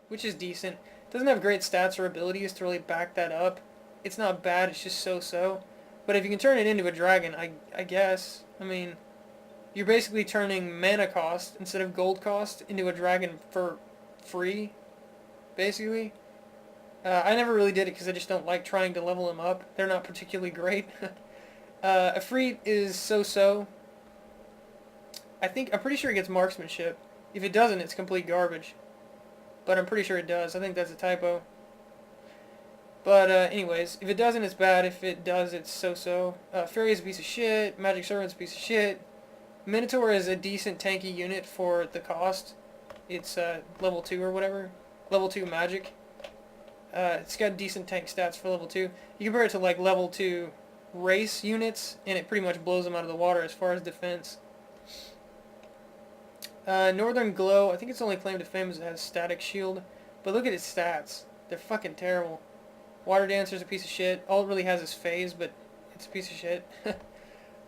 which is decent. Doesn't have great stats or abilities to really back that up. It's not bad, it's just so-so. But if you can turn it into a dragon, I guess. I mean, you're basically turning mana cost instead of gold cost into a dragon for free, basically. I never really did it because I just don't like trying to level them up. They're not particularly great. Efreet is so-so. I'm pretty sure it gets marksmanship. If it doesn't, it's complete garbage. But I'm pretty sure it does. I think that's a typo. But anyways, if it doesn't, it's bad. If it does, it's so-so. Fairy is a piece of shit. Magic Servant's a piece of shit. Minotaur is a decent tanky unit for the cost. It's level 2 or whatever. Level 2 magic. It's got decent tank stats for level 2. You compare it to like level 2 race units, and it pretty much blows them out of the water as far as defense. Northern Glow, I think its only claim to fame is it has static shield. But look at its stats. They're fucking terrible. Water Dancer's a piece of shit. All it really has is phase, but it's a piece of shit.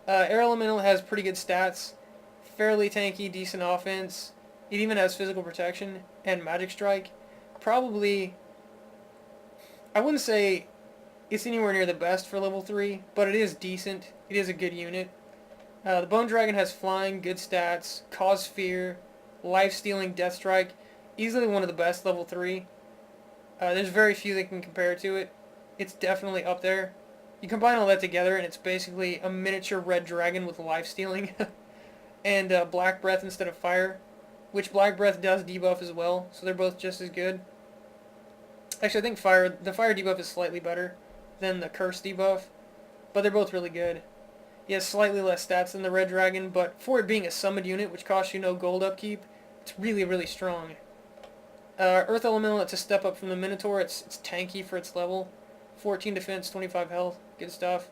Air Elemental has pretty good stats. Fairly tanky, decent offense. It even has physical protection and magic strike. Probably, I wouldn't say it's anywhere near the best for level 3, but it is decent. It is a good unit. The Bone Dragon has flying, good stats, cause fear, life-stealing, death strike. Easily one of the best level 3. There's very few that can compare to it. It's definitely up there. You combine all that together and it's basically a miniature red dragon with life-stealing. And Black Breath instead of fire. Which Black Breath does debuff as well, so they're both just as good. Actually, I think the fire debuff is slightly better than the curse debuff. But they're both really good. He has slightly less stats than the red dragon, but for it being a summoned unit, which costs you no gold upkeep, it's really, really strong. Earth Elemental, it's a step up from the Minotaur. It's tanky for its level. 14 defense, 25 health. Good stuff.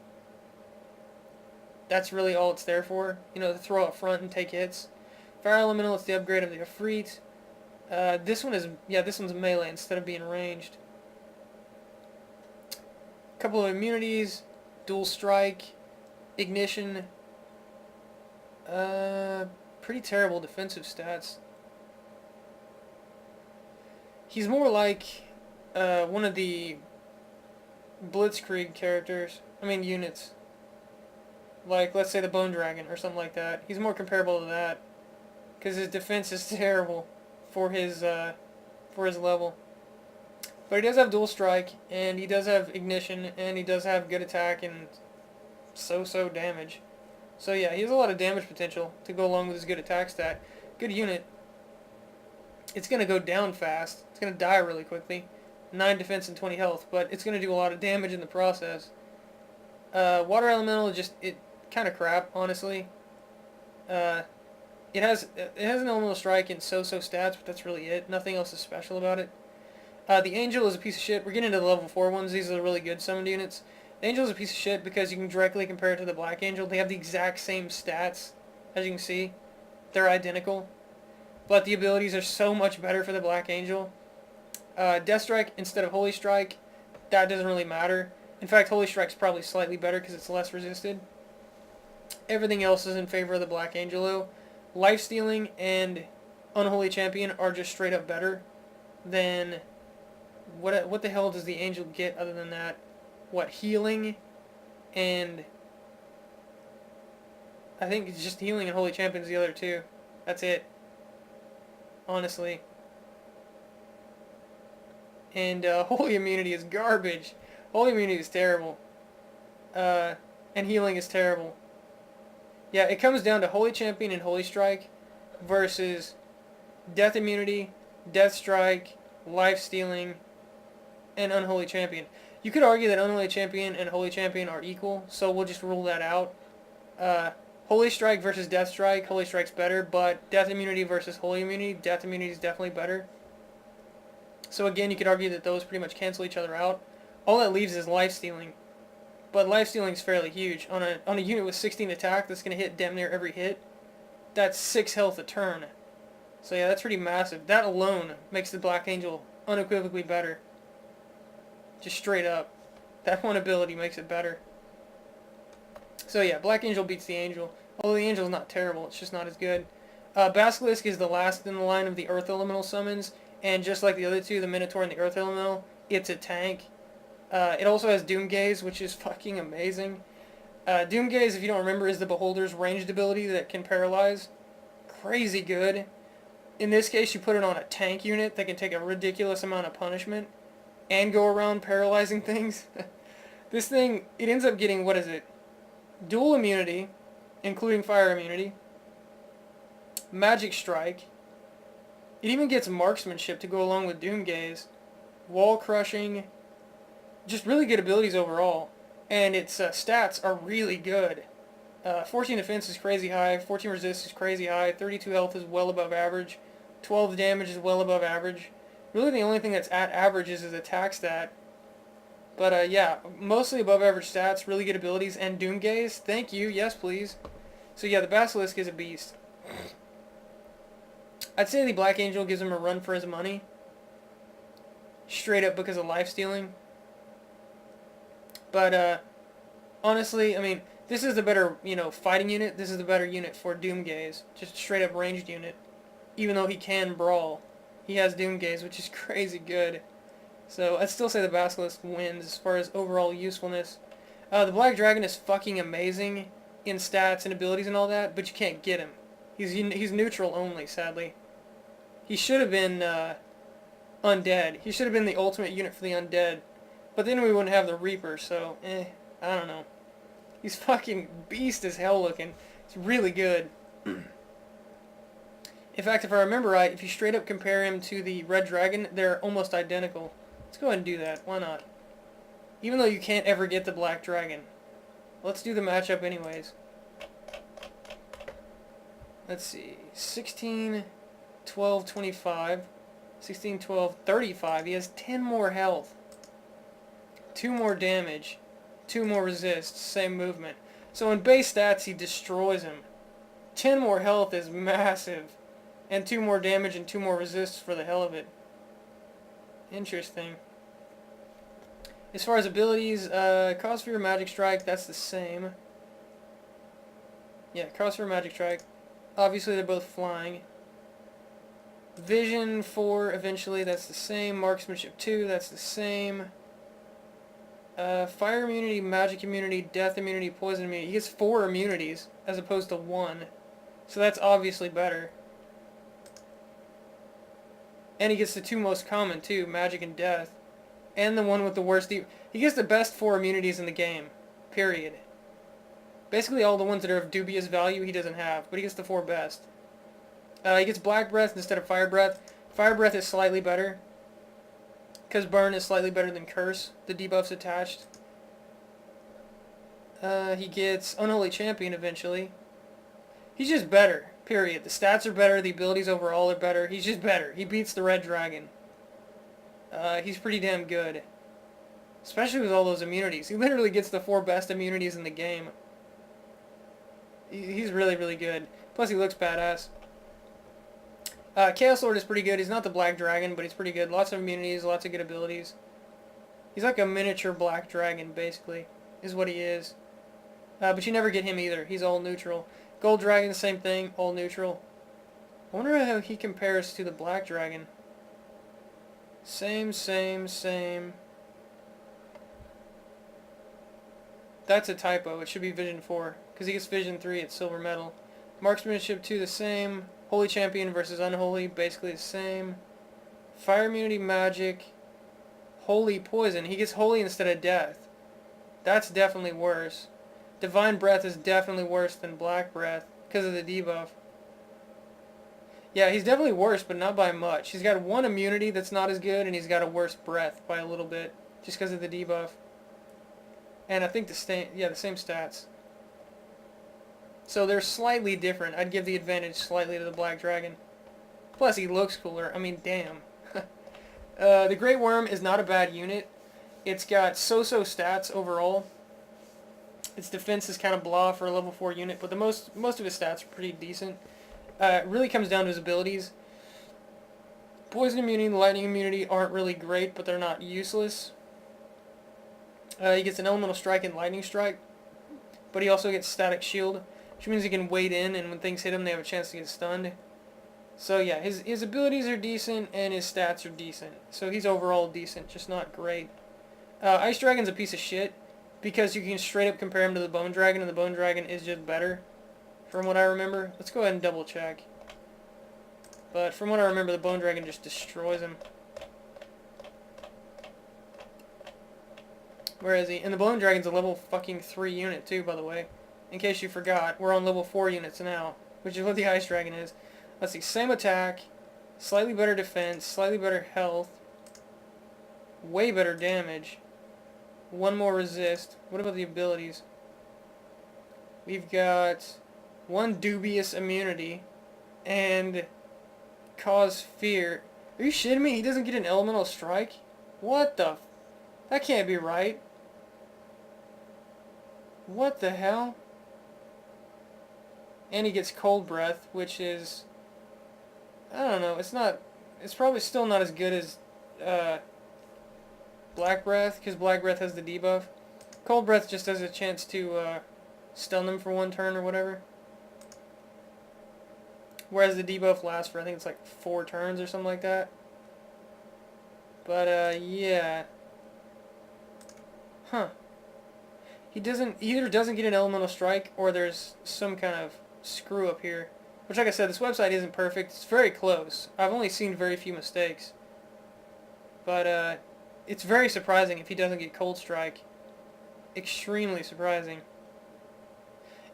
That's really all it's there for. You know, to throw up front and take hits. Fire Elemental, it's the upgrade of the Efreet. This one's melee instead of being ranged. Couple of immunities. Dual Strike. Ignition. Pretty terrible defensive stats. He's more like one of the Blitzkrieg characters. I mean units. Like, let's say the Bone Dragon or something like that. He's more comparable to that. Because his defense is terrible for his level. But he does have Dual Strike, and he does have Ignition, and he does have good attack and so-so damage. So yeah, he has a lot of damage potential to go along with his good attack stat. Good unit. It's going to go down fast. It's going to die really quickly. 9 defense and 20 health, but it's going to do a lot of damage in the process. Water Elemental, it kind of crap, honestly. It has an Elemental Strike and so-so stats, but that's really it. Nothing else is special about it. The Angel is a piece of shit. We're getting into the level 4 ones. These are the really good summoned units. The Angel is a piece of shit because you can directly compare it to the Black Angel. They have the exact same stats, as you can see. They're identical. But the abilities are so much better for the Black Angel. Death Strike instead of Holy Strike, that doesn't really matter. In fact, Holy Strike's probably slightly better because it's less resisted. Everything else is in favor of the Black Angel, though. Life-stealing and Unholy Champion are just straight up better than... What the hell does the Angel get other than that? What, healing and... I think it's just healing and Holy Champion's the other two. That's it. Honestly. And Holy Immunity is garbage. Holy Immunity is terrible. And healing is terrible. Yeah, it comes down to Holy Champion and Holy Strike versus Death Immunity, Death Strike, Life Stealing, and Unholy Champion. You could argue that Unholy Champion and Holy Champion are equal, so we'll just rule that out. Holy Strike versus Death Strike, Holy Strike's better, but Death Immunity versus Holy Immunity, Death Immunity is definitely better. So again, you could argue that those pretty much cancel each other out. All that leaves is Life Stealing. But Life Stealing is fairly huge. On a unit with 16 attack that's going to hit damn near every hit, that's 6 health a turn. So yeah, that's pretty massive. That alone makes the Black Angel unequivocally better. Just straight up. That one ability makes it better. So yeah, Black Angel beats the Angel. Although the Angel's not terrible, it's just not as good. Basilisk is the last in the line of the Earth Elemental summons. And just like the other two, the Minotaur and the Earth Elemental, it's a tank. It also has Doom Gaze, which is fucking amazing. Doom Gaze, if you don't remember, is the Beholder's ranged ability that can paralyze. Crazy good. In this case, you put it on a tank unit that can take a ridiculous amount of punishment and go around paralyzing things. This thing, it ends up getting, what is it? Dual immunity, including fire immunity. Magic Strike. It even gets marksmanship to go along with Doom Gaze. Wall crushing. Just really good abilities overall. And its stats are really good. 14 defense is crazy high, 14 resist is crazy high, 32 health is well above average, 12 damage is well above average. Really the only thing that's at average is his attack stat. But yeah, mostly above average stats, really good abilities, and Doom Gaze, thank you, yes please. So yeah, the Basilisk is a beast. I'd say the Black Angel gives him a run for his money. Straight up because of lifestealing. But honestly, I mean, this is the better, fighting unit. This is the better unit for Doom Gaze. Just a straight up ranged unit. Even though he can brawl. He has Doom Gaze, which is crazy good. So I'd still say the Basilisk wins as far as overall usefulness. The Black Dragon is fucking amazing in stats and abilities and all that, but you can't get him. He's neutral only, sadly. He should have been undead. He should have been the ultimate unit for the undead. But then we wouldn't have the Reaper, so, I don't know. He's fucking beast as hell looking. It's really good. In fact, if I remember right, if you straight up compare him to the Red Dragon, they're almost identical. Let's go ahead and do that. Why not? Even though you can't ever get the Black Dragon. Let's do the matchup anyways. Let's see. 16, 12, 25. 16, 12, 35. He has 10 more health. 2 more damage. 2 more resist, same movement. So in base stats, he destroys him. 10 more health is massive. And 2 more damage and 2 more resists for the hell of it. Interesting. As far as abilities, Crossphere, Magic Strike, that's the same. Yeah, Crossphere, Magic Strike. Obviously they're both flying. Vision 4, eventually, that's the same. Marksmanship 2, that's the same. Fire immunity, magic immunity, death immunity, poison immunity. He gets 4 immunities as opposed to 1. So that's obviously better. And he gets the 2 most common too, magic and death. And the one with the worst... He gets the best 4 immunities in the game. Period. Basically all the ones that are of dubious value he doesn't have, but he gets the 4 best. He gets Black Breath instead of Fire Breath. Fire Breath is slightly better. Because Burn is slightly better than Curse. The debuff's attached. He gets Unholy Champion eventually. He's just better. Period. The stats are better. The abilities overall are better. He's just better. He beats the Red Dragon. He's pretty damn good. Especially with all those immunities. He literally gets the 4 best immunities in the game. He's really, really good. Plus he looks badass. Chaos Lord is pretty good. He's not the Black Dragon, but he's pretty good. Lots of immunities, lots of good abilities. He's like a miniature Black Dragon, basically, is what he is. But you never get him either. He's all neutral. Gold Dragon, same thing, all neutral. I wonder how he compares to the Black Dragon. Same. That's a typo. It should be Vision 4, because he gets Vision 3 at Silver Medal. Marksmanship 2, the same. Holy Champion versus Unholy, basically the same. Fire immunity, magic. Holy poison. He gets holy instead of death. That's definitely worse. Divine Breath is definitely worse than Black Breath because of the debuff. Yeah, he's definitely worse, but not by much. He's got 1 immunity that's not as good, and he's got a worse breath by a little bit, just because of the debuff. And I think the same stats. So they're slightly different. I'd give the advantage slightly to the Black Dragon. Plus, he looks cooler. I mean, damn. The Great Worm is not a bad unit. It's got so-so stats overall. Its defense is kind of blah for a level 4 unit, but most of his stats are pretty decent. It really comes down to his abilities. Poison immunity and lightning immunity aren't really great, but they're not useless. He gets an Elemental Strike and Lightning Strike, but he also gets Static Shield, which means he can wade in, and when things hit him, they have a chance to get stunned. So yeah, his abilities are decent and his stats are decent. So he's overall decent, just not great. Ice Dragon's a piece of shit because you can straight up compare him to the Bone Dragon, and the Bone Dragon is just better, from what I remember. Let's go ahead and double check. But from what I remember, the Bone Dragon just destroys him. Where is he? And the Bone Dragon's a level fucking 3 unit too, by the way. In case you forgot, we're on level 4 units now, which is what the Ice Dragon is. Let's see, same attack, slightly better defense, slightly better health, way better damage, one more resist. What about the abilities? We've got one dubious immunity and cause fear. Are you shitting me? He doesn't get an elemental strike? What the f... That can't be right. What the hell? And he gets cold breath, which is... I don't know, it's not... It's probably still not as good as Black Breath, because Black Breath has the debuff. Cold Breath just has a chance to stun them for 1 turn or whatever. Whereas the debuff lasts for, I think it's like 4 turns or something like that. But, yeah. Huh. He either doesn't get an elemental strike, or there's some kind of screw up here. Which, like I said, this website isn't perfect. It's very close. I've only seen very few mistakes. But, it's very surprising if he doesn't get Cold Strike. Extremely surprising.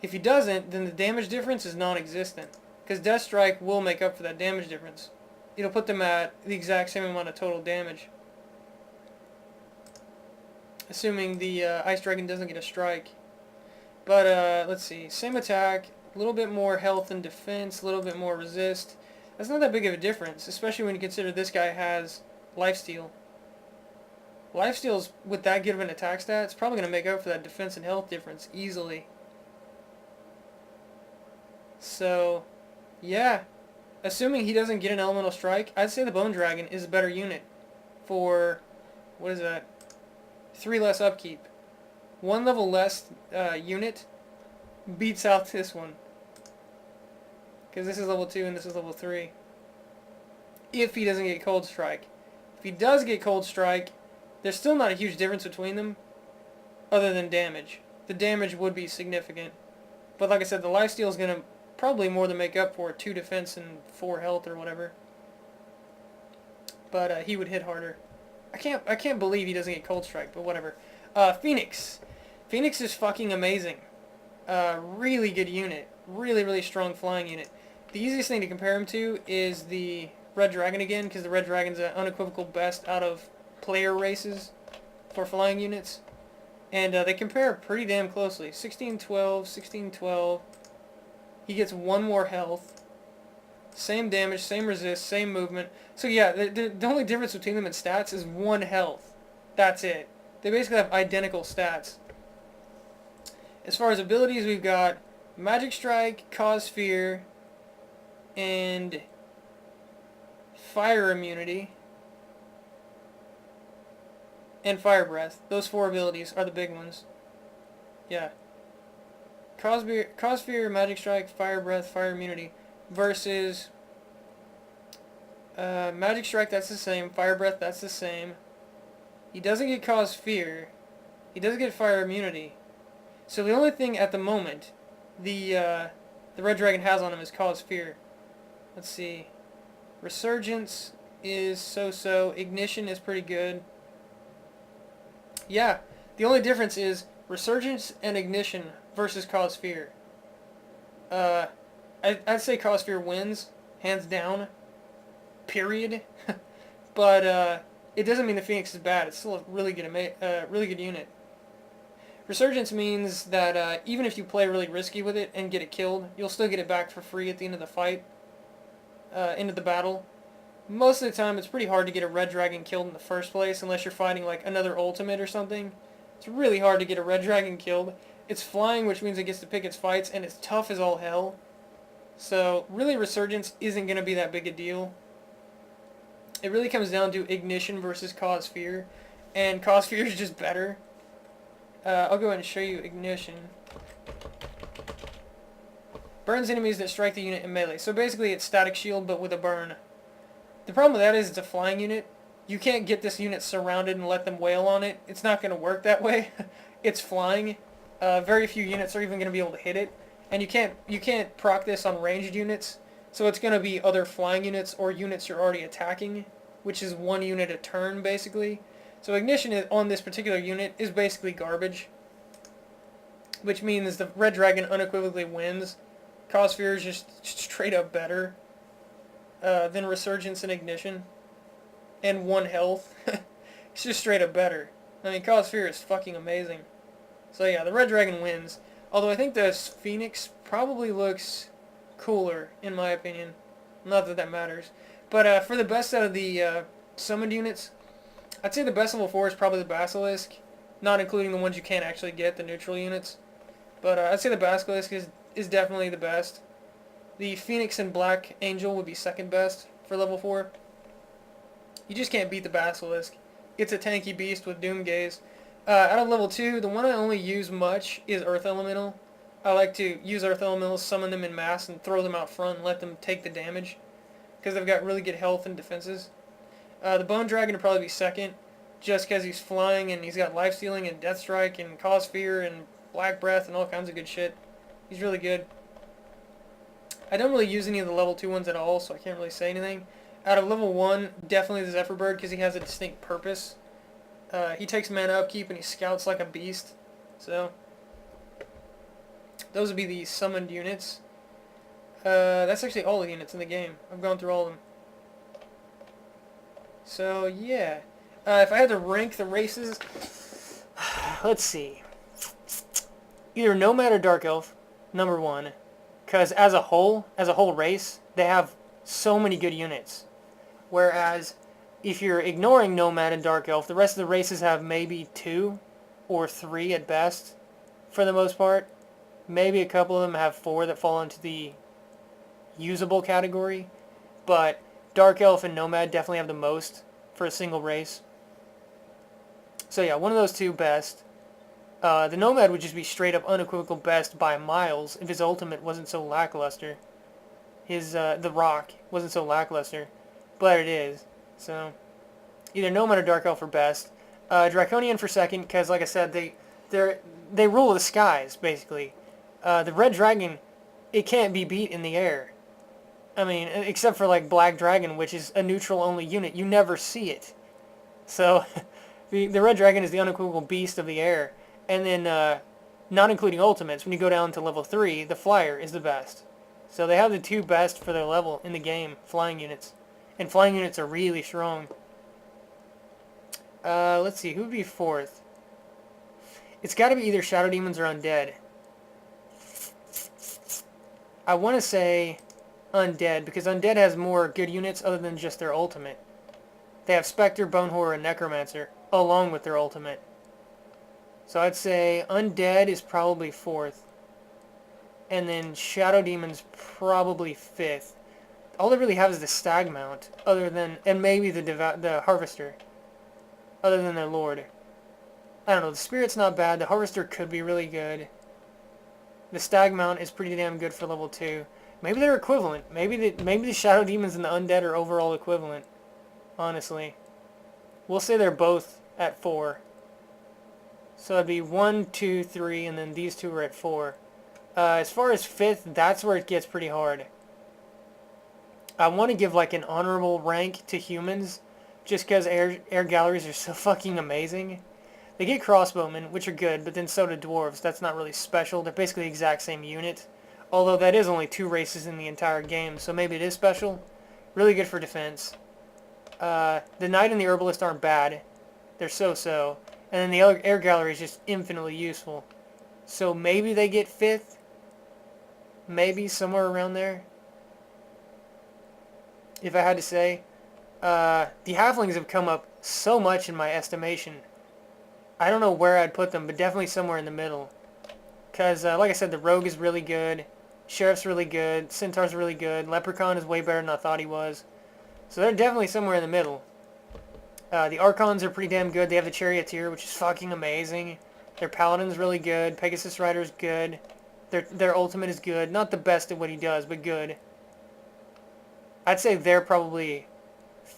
If he doesn't, then the damage difference is non-existent. Because Death Strike will make up for that damage difference. It'll put them at the exact same amount of total damage. Assuming the Ice Dragon doesn't get a strike. But, let's see. Same attack, a little bit more health and defense, a little bit more resist. That's not that big of a difference, especially when you consider this guy has Lifesteal. Lifesteal's, with that good of an attack stat, it's probably going to make up for that defense and health difference easily. So, yeah. Assuming he doesn't get an elemental strike, I'd say the Bone Dragon is a better unit for, what is that? 3 less upkeep. 1 level less unit beats out this one. Because this is level 2 and this is level 3. If he doesn't get Cold Strike. If he does get Cold Strike, there's still not a huge difference between them, other than damage. The damage would be significant. But like I said, the lifesteal is going to probably more than make up for 2 defense and 4 health or whatever. But he would hit harder. I can't believe he doesn't get Cold Strike, but whatever. Phoenix. Phoenix is fucking amazing. Really good unit. Really, really strong flying unit. The easiest thing to compare him to is the Red Dragon again, because the Red Dragon's an unequivocal best out of player races for flying units. And they compare pretty damn closely. 16-12, 16-12. He gets 1 more health. Same damage, same resist, same movement. So yeah, the only difference between them in stats is 1 health. That's it. They basically have identical stats. As far as abilities, we've got Magic Strike, Cause Fear, and Fire Immunity, and Fire Breath. Those 4 abilities are the big ones. Yeah. Cause Fear, Magic Strike, Fire Breath, Fire Immunity. Versus Magic Strike, that's the same. Fire Breath, that's the same. He doesn't get Cause Fear. He doesn't get Fire Immunity. So the only thing at the moment the Red Dragon has on him is Cause Fear. Let's see. Resurgence is so-so. Ignition is pretty good. Yeah, the only difference is Resurgence and Ignition versus Cause Fear. I'd say Cause Fear wins, hands down, period. But it doesn't mean the Phoenix is bad. It's still a really good unit. Resurgence means that even if you play really risky with it and get it killed, you'll still get it back for free at the end of the fight, end of the battle. Most of the time, it's pretty hard to get a Red Dragon killed in the first place unless you're fighting like another ultimate or something. It's really hard to get a Red Dragon killed. It's flying, which means it gets to pick its fights, and it's tough as all hell. So, really, Resurgence isn't going to be that big a deal. It really comes down to Ignition versus Cause Fear, and Cause Fear is just better. I'll go ahead and show you Ignition. Burns enemies that strike the unit in melee. So basically it's static shield but with a burn. The problem with that is it's a flying unit. You can't get this unit surrounded and let them wail on it. It's not going to work that way. It's flying. Very few units are even going to be able to hit it. And you can't proc this on ranged units. So it's going to be other flying units or units you're already attacking, which is one unit a turn basically. So ignition on this particular unit is basically garbage, which means the Red Dragon unequivocally wins. Cossphere is just straight up better than Resurgence and Ignition, and 1 health. It's just straight up better. I mean, Cossphere is fucking amazing. So yeah, the Red Dragon wins. Although I think the Phoenix probably looks cooler, in my opinion. Not that that matters. But for the best out of the summoned units, I'd say the best level 4 is probably the Basilisk, not including the ones you can't actually get, the neutral units. But I'd say the Basilisk is definitely the best. The Phoenix and Black Angel would be second best for level 4. You just can't beat the Basilisk. It's a tanky beast with Doom Gaze. Out of level 2, the one I only use much is Earth Elemental. I like to use Earth Elementals, summon them in mass, and throw them out front and let them take the damage, because they've got really good health and defenses. The Bone Dragon would probably be second, just because he's flying and he's got Lifestealing and Death Strike and Cause Fear and Black Breath and all kinds of good shit. He's really good. I don't really use any of the level 2 ones at all, so I can't really say anything. Out of level 1, definitely the Zephyr Bird, because he has a distinct purpose. He takes mana upkeep and he scouts like a beast. So, those would be the summoned units. That's actually all the units in the game. I've gone through all of them. So, yeah. If I had to rank the races, let's see. Either Nomad or Dark Elf, number 1. Because as a whole race, they have so many good units. Whereas, if you're ignoring Nomad and Dark Elf, the rest of the races have maybe 2 or 3 at best, for the most part. Maybe a couple of them have 4 that fall into the usable category. But Dark Elf and Nomad definitely have the most for a single race. So yeah, one of those 2 best. The Nomad would just be straight up unequivocal best by miles if his ultimate wasn't so lackluster. The Rock wasn't so lackluster, but it is. So either Nomad or Dark Elf for best. Draconian for second, because like I said, they rule the skies basically. The Red Dragon, it can't be beat in the air. I mean, except for like Black Dragon, which is a neutral only unit. You never see it. So the Red Dragon is the unequivocal beast of the air. And then, not including ultimates, when you go down to level 3, the Flyer is the best. So they have the 2 best for their level in the game, flying units. And flying units are really strong. Let's see, who would be 4th? It's got to be either Shadow Demons or Undead. I want to say Undead, because Undead has more good units other than just their ultimate. They have Spectre, Bone Horror, and Necromancer, along with their ultimate. So I'd say Undead is probably 4th. And then Shadow Demon's probably 5th. All they really have is the Stag Mount, other than, and maybe the Harvester, other than their Lord. I don't know, the Spirit's not bad, the Harvester could be really good. The Stag Mount is pretty damn good for level 2. Maybe they're equivalent. Maybe the Shadow Demons and the Undead are overall equivalent, honestly. We'll say they're both at 4. So it'd be 1, 2, 3, and then these 2 are at 4. As far as 5th, that's where it gets pretty hard. I want to give like an honorable rank to humans, just because air galleries are so fucking amazing. They get crossbowmen, which are good, but then so do dwarves. That's not really special. They're basically the exact same unit. Although that is only 2 races in the entire game, so maybe it is special. Really good for defense. The Knight and the Herbalist aren't bad. They're so-so. And then the air gallery is just infinitely useful. So maybe they get 5th. Maybe somewhere around there. If I had to say. The Halflings have come up so much in my estimation. I don't know where I'd put them, but definitely somewhere in the middle. Because, like I said, the Rogue is really good. Sheriff's really good. Centaur's really good. Leprechaun is way better than I thought he was. So they're definitely somewhere in the middle. The Archons are pretty damn good. They have the Charioteer, which is fucking amazing. Their Paladin's really good. Pegasus Rider's good. Their ultimate is good. Not the best at what he does, but good. I'd say they're probably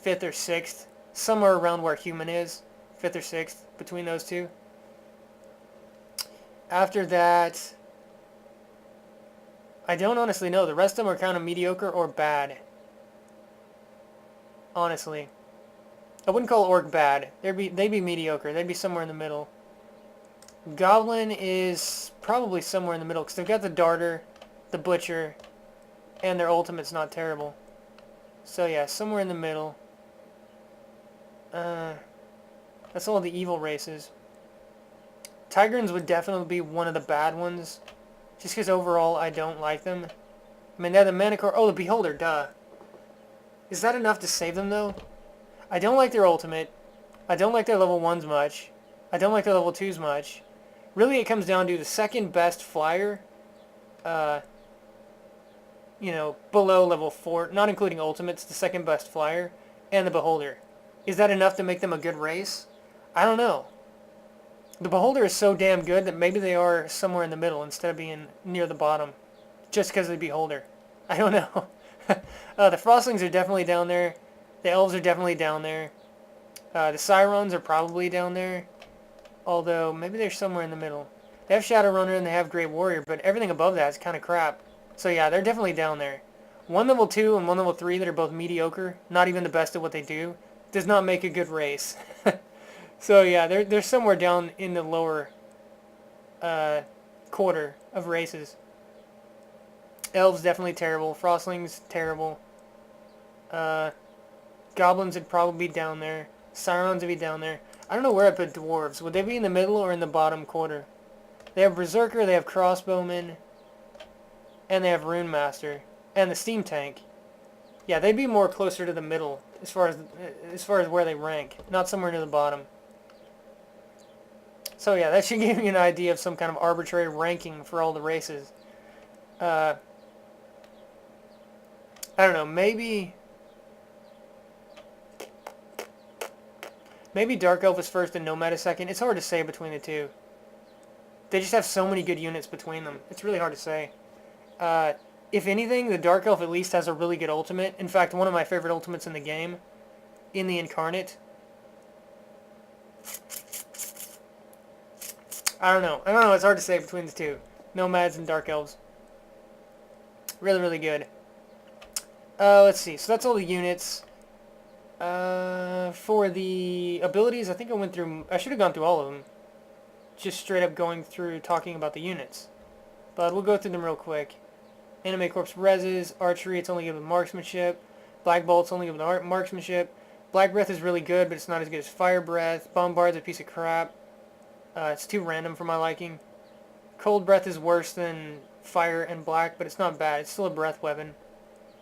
5th or 6th. Somewhere around where human is. 5th or 6th between those two. After that, I don't honestly know. The rest of them are kind of mediocre or bad. Honestly. I wouldn't call Orc bad. They'd be mediocre. They'd be somewhere in the middle. Goblin is probably somewhere in the middle because they've got the Darter, the Butcher, and their ultimate's not terrible. So yeah, somewhere in the middle. That's all the evil races. Tigrans would definitely be one of the bad ones, just because overall I don't like them. I mean, they're the Manticore. Oh, the Beholder, duh. Is that enough to save them, though? I don't like their ultimate. I don't like their level 1s much. I don't like their level 2s much. Really, it comes down to the second best flyer, you know, below level 4, not including ultimates, the second best flyer, and the Beholder. Is that enough to make them a good race? I don't know. The Beholder is so damn good that maybe they are somewhere in the middle instead of being near the bottom, just because of the Beholder. I don't know. The Frostlings are definitely down there. The Elves are definitely down there. The Cyrons are probably down there. Although, maybe they're somewhere in the middle. They have Shadowrunner and they have Great Warrior, but everything above that is kind of crap. So yeah, they're definitely down there. One level 2 and one level 3 that are both mediocre, not even the best at what they do, does not make a good race. So yeah, they're somewhere down in the lower quarter of races. Elves definitely terrible. Frostlings terrible. Goblins would probably be down there. Cyrons would be down there. I don't know where I put Dwarves. Would they be in the middle or in the bottom quarter? They have Berserker, they have Crossbowman, and they have Rune Master, and the Steam Tank. Yeah, they'd be more closer to the middle as far as where they rank, not somewhere near the bottom. So yeah, that should give you an idea of some kind of arbitrary ranking for all the races. I don't know, maybe Dark Elf is first and Nomad is second. It's hard to say between the two. They just have so many good units between them. It's really hard to say. If anything, the Dark Elf at least has a really good ultimate. In fact, one of my favorite ultimates in the game, in the Incarnate. I don't know. It's hard to say between the two. Nomads and Dark Elves. Really, really good. Let's see. So that's all the units. For the abilities, I think I should have gone through all of them. Just straight up going through talking about the units. But we'll go through them real quick. Anime Corpse Reses, Archery, it's only good with Marksmanship. Black Bolt's only good with Marksmanship. Black Breath is really good, but it's not as good as Fire Breath. Bombard's a piece of crap. It's too random for my liking. Cold Breath is worse than Fire and Black, but it's not bad. It's still a breath weapon.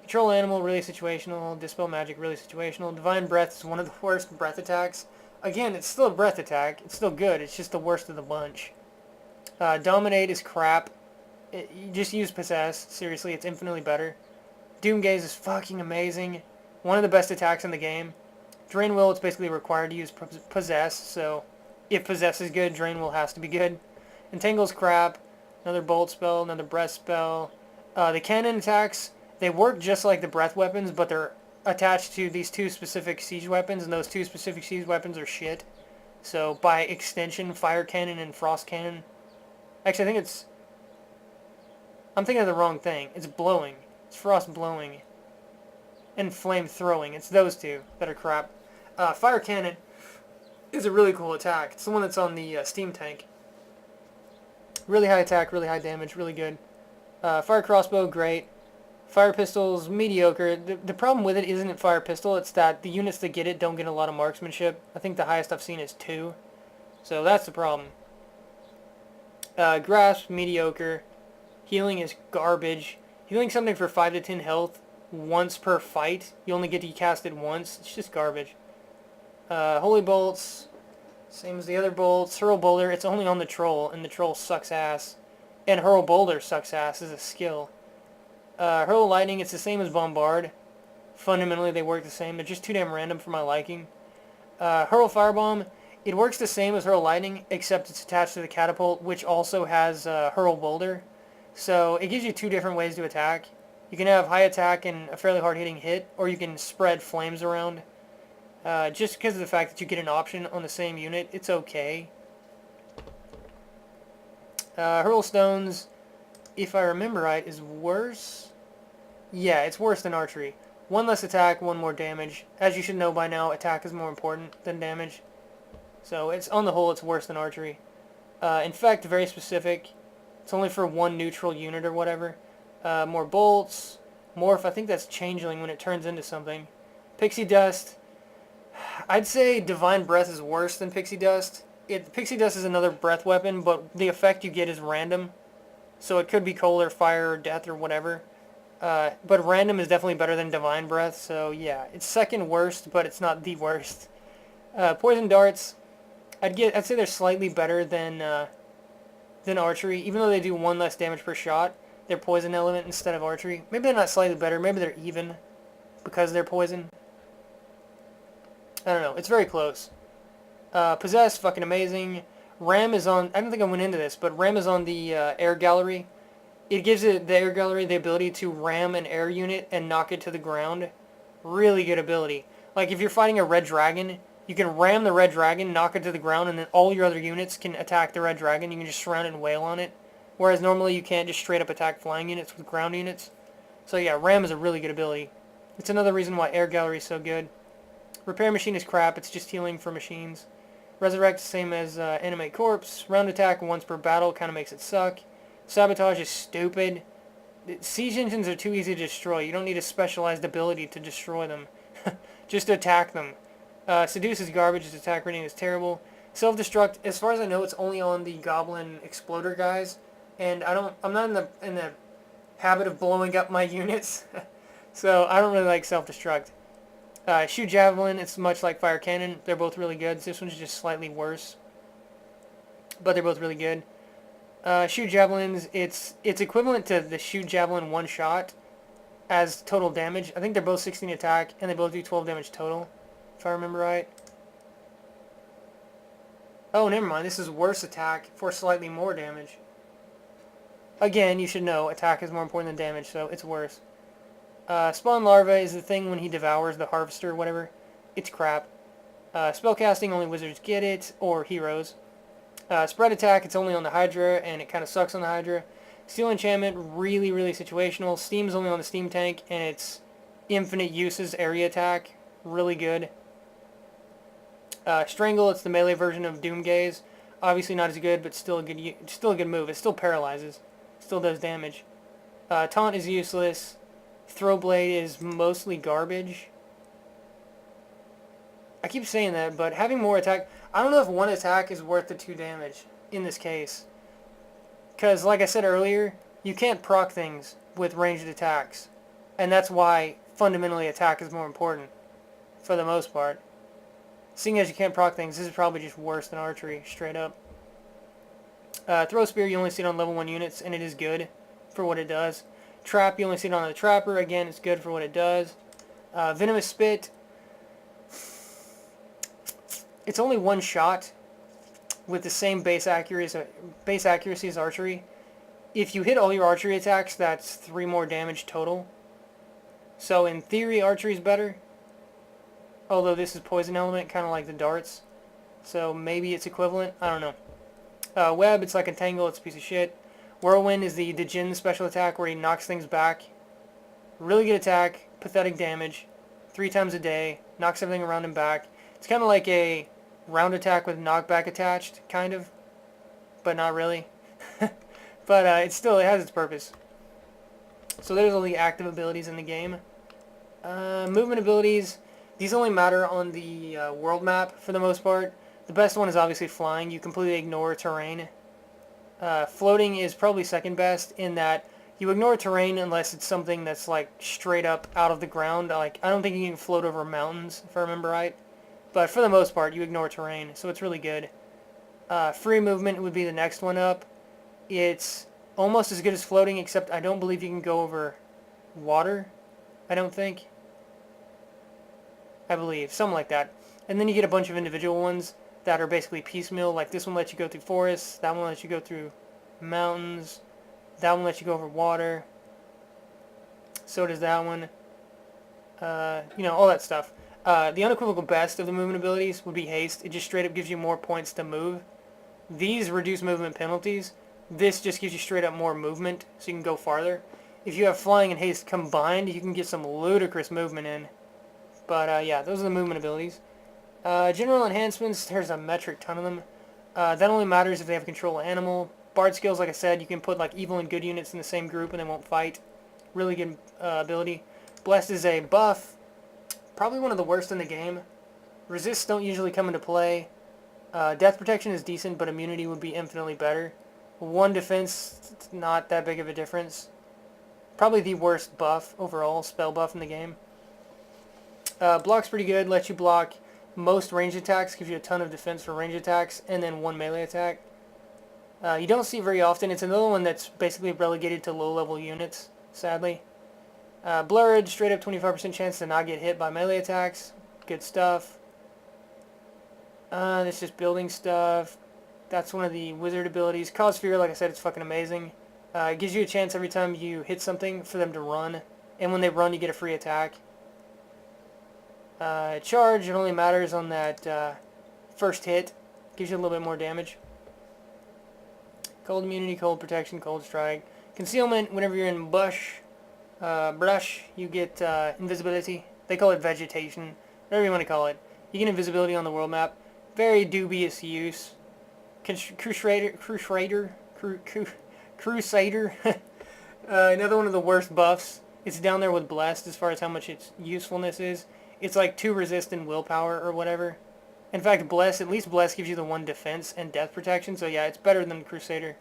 Control Animal, really situational. Dispel Magic, really situational. Divine Breath is one of the worst breath attacks. Again, it's still a breath attack. It's still good. It's just the worst of the bunch. Dominate is crap. You just use Possess. Seriously, it's infinitely better. Doomgaze is fucking amazing. One of the best attacks in the game. Drain Will, it's basically required to use Possess, so if Possess is good, Drain Will has to be good. Entangle's crap. Another Bolt spell, another Breath spell. The cannon attacks, they work just like the breath weapons, but they're attached to these two specific siege weapons, and those two specific siege weapons are shit. So, by extension, Fire Cannon and Frost Cannon. Actually, I'm thinking of the wrong thing. It's blowing. It's Frost blowing. And Flame throwing. It's those two that are crap. Fire Cannon is a really cool attack. It's the one that's on the Steam Tank. Really high attack, really high damage, really good. Fire Crossbow, great. Fire Pistol's mediocre. The problem with it isn't Fire Pistol, it's that the units that get it don't get a lot of marksmanship. I think the highest I've seen is 2. So that's the problem. Grasp, mediocre. Healing is garbage. Healing something for 5 to 10 health once per fight. You only get to cast it once. It's just garbage. Holy Bolts, same as the other bolts. Hurl Boulder, it's only on the Troll, and the Troll sucks ass. And Hurl Boulder sucks ass as a skill. Hurl Lightning, it's the same as Bombard. Fundamentally, they work the same. They're just too damn random for my liking. Hurl Firebomb, it works the same as Hurl Lightning, except it's attached to the Catapult, which also has Hurl Boulder. So it gives you two different ways to attack. You can have high attack and a fairly hard-hitting hit, or you can spread flames around. Just because of the fact that you get an option on the same unit, it's okay. Hurl stones, if I remember right, is worse. Yeah, it's worse than archery. One less attack, one more damage. As you should know by now, attack is more important than damage. So it's on the whole, it's worse than archery. In fact, very specific. It's only for one neutral unit or whatever. More bolts. Morph, I think that's changeling when it turns into something. Pixie dust. I'd say divine breath is worse than pixie dust. Pixie dust is another breath weapon, but the effect you get is random. So it could be cold or fire or death or whatever. But random is definitely better than divine breath. So yeah, it's second worst, but it's not the worst. Poison darts. I'd say they're slightly better than archery, even though they do one less damage per shot. They're poison element instead of archery. Maybe they're not slightly better. Maybe they're even because they're poison. I don't know. It's very close. Possess, fucking amazing. Ram is on. I don't think I went into this, but Ram is on the air gallery. It gives the air gallery the ability to ram an air unit and knock it to the ground. Really good ability. Like if you're fighting a red dragon, you can ram the red dragon, knock it to the ground, and then all your other units can attack the red dragon. You can just surround it and wail on it. Whereas normally you can't just straight up attack flying units with ground units. So yeah, ram is a really good ability. It's another reason why air gallery is so good. Repair machine is crap. It's just healing for machines. Resurrect, same as animate corpse. Round attack once per battle kind of makes it suck. Sabotage is stupid. Siege engines are too easy to destroy. You don't need a specialized ability to destroy them. Just attack them. Seduce is garbage. Its attack rating is terrible. Self-destruct, as far as I know, it's only on the goblin exploder guys, and I'm not in the habit of blowing up my units, so I don't really like self-destruct. Shoot javelin, it's much like fire cannon. They're both really good. This one's just slightly worse, but they're both really good. Shoot javelins, it's equivalent to the shoot javelin one shot as total damage. I think they're both 16 attack, and they both do 12 damage total, if I remember right. Oh, never mind. This is worse attack for slightly more damage. Again, you should know, attack is more important than damage, so it's worse. Spawn larva is the thing when he devours the harvester or whatever. It's crap. Spellcasting, only wizards get it, or heroes. Spread attack, it's only on the Hydra, and it kind of sucks on the Hydra. Steel enchantment, really, really situational. Steam's only on the steam tank, and it's infinite uses, area attack. Really good. Strangle, it's the melee version of Doomgaze. Obviously not as good, but still a good move. It still paralyzes. Still does damage. Taunt is useless. Throwblade is mostly garbage. I keep saying that, but having more attack... I don't know if one attack is worth the 2 damage in this case. Because, like I said earlier, you can't proc things with ranged attacks. And that's why, fundamentally, attack is more important. For the most part. Seeing as you can't proc things, this is probably just worse than archery, straight up. Throw spear, you only see it on level 1 units, and it is good for what it does. Trap, you only see it on the trapper, again, it's good for what it does. Venomous spit, it's only one shot with the same base accuracy as archery. If you hit all your archery attacks, that's 3 more damage total. So in theory, archery is better. Although this is poison element, kind of like the darts. So maybe it's equivalent. I don't know. Web, it's like a tangle. It's a piece of shit. Whirlwind is the Djinn special attack where he knocks things back. Really good attack. Pathetic damage. 3 times a day. Knocks everything around and back. It's kind of like a round attack with knockback attached, kind of. But not really. But it has its purpose. So there's all the active abilities in the game. Movement abilities... These only matter on the world map for the most part. The best one is obviously flying. You completely ignore terrain. Floating is probably second best in that you ignore terrain unless it's something that's like straight up out of the ground. Like I don't think you can float over mountains if I remember right. But for the most part, you ignore terrain, so it's really good. Free movement would be the next one up. It's almost as good as floating, except I don't believe you can go over water. I don't think. I believe. Something like that. And then you get a bunch of individual ones that are basically piecemeal. Like this one lets you go through forests. That one lets you go through mountains. That one lets you go over water. So does that one. All that stuff. The unequivocal best of the movement abilities would be haste. It just straight up gives you more points to move. These reduce movement penalties. This just gives you straight up more movement, so you can go farther. If you have flying and haste combined, you can get some ludicrous movement in. But yeah, those are the movement abilities. General enhancements, there's a metric ton of them. That only matters if they have control of animal. Bard skills, like I said, you can put like evil and good units in the same group and they won't fight. Really good ability. Blessed is a buff. Probably one of the worst in the game. Resists don't usually come into play. Death protection is decent, but immunity would be infinitely better. 1 defense, not that big of a difference. Probably the worst buff overall, spell buff in the game. Block's pretty good, lets you block most range attacks, gives you a ton of defense for range attacks, and then 1 melee attack. You don't see it very often. It's another one that's basically relegated to low-level units, sadly. Blurred, straight up 25% chance to not get hit by melee attacks. Good stuff. This is just building stuff. That's one of the wizard abilities. Cause Fear, like I said, it's fucking amazing. It gives you a chance every time you hit something for them to run. And when they run, you get a free attack. Charge, it only matters on that first hit. Gives you a little bit more damage. Cold immunity, cold protection, cold strike. Concealment, whenever you're in brush, you get invisibility. They call it vegetation. Whatever you want to call it. You get invisibility on the world map. Very dubious use. Crusader. Another one of the worst buffs. It's down there with Blessed as far as how much its usefulness is. It's like 2 resist and willpower or whatever. In fact, at least Bless gives you the 1 defense and death protection, so yeah, it's better than Crusader.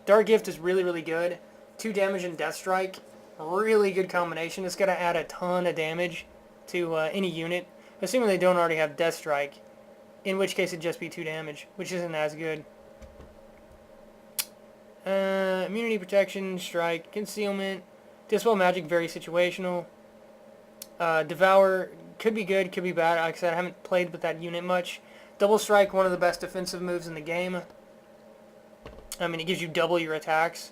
Dark Gift is really, really good. 2 damage and Death Strike. Really good combination. It's going to add a ton of damage to any unit, assuming they don't already have Death Strike, in which case it'd just be 2 damage, which isn't as good. Immunity, protection, strike, concealment. Dispel magic, very situational. Devour could be good, could be bad. Like I said, I haven't played with that unit much. Double strike, one of the best defensive moves in the game. I mean, it gives you double your attacks.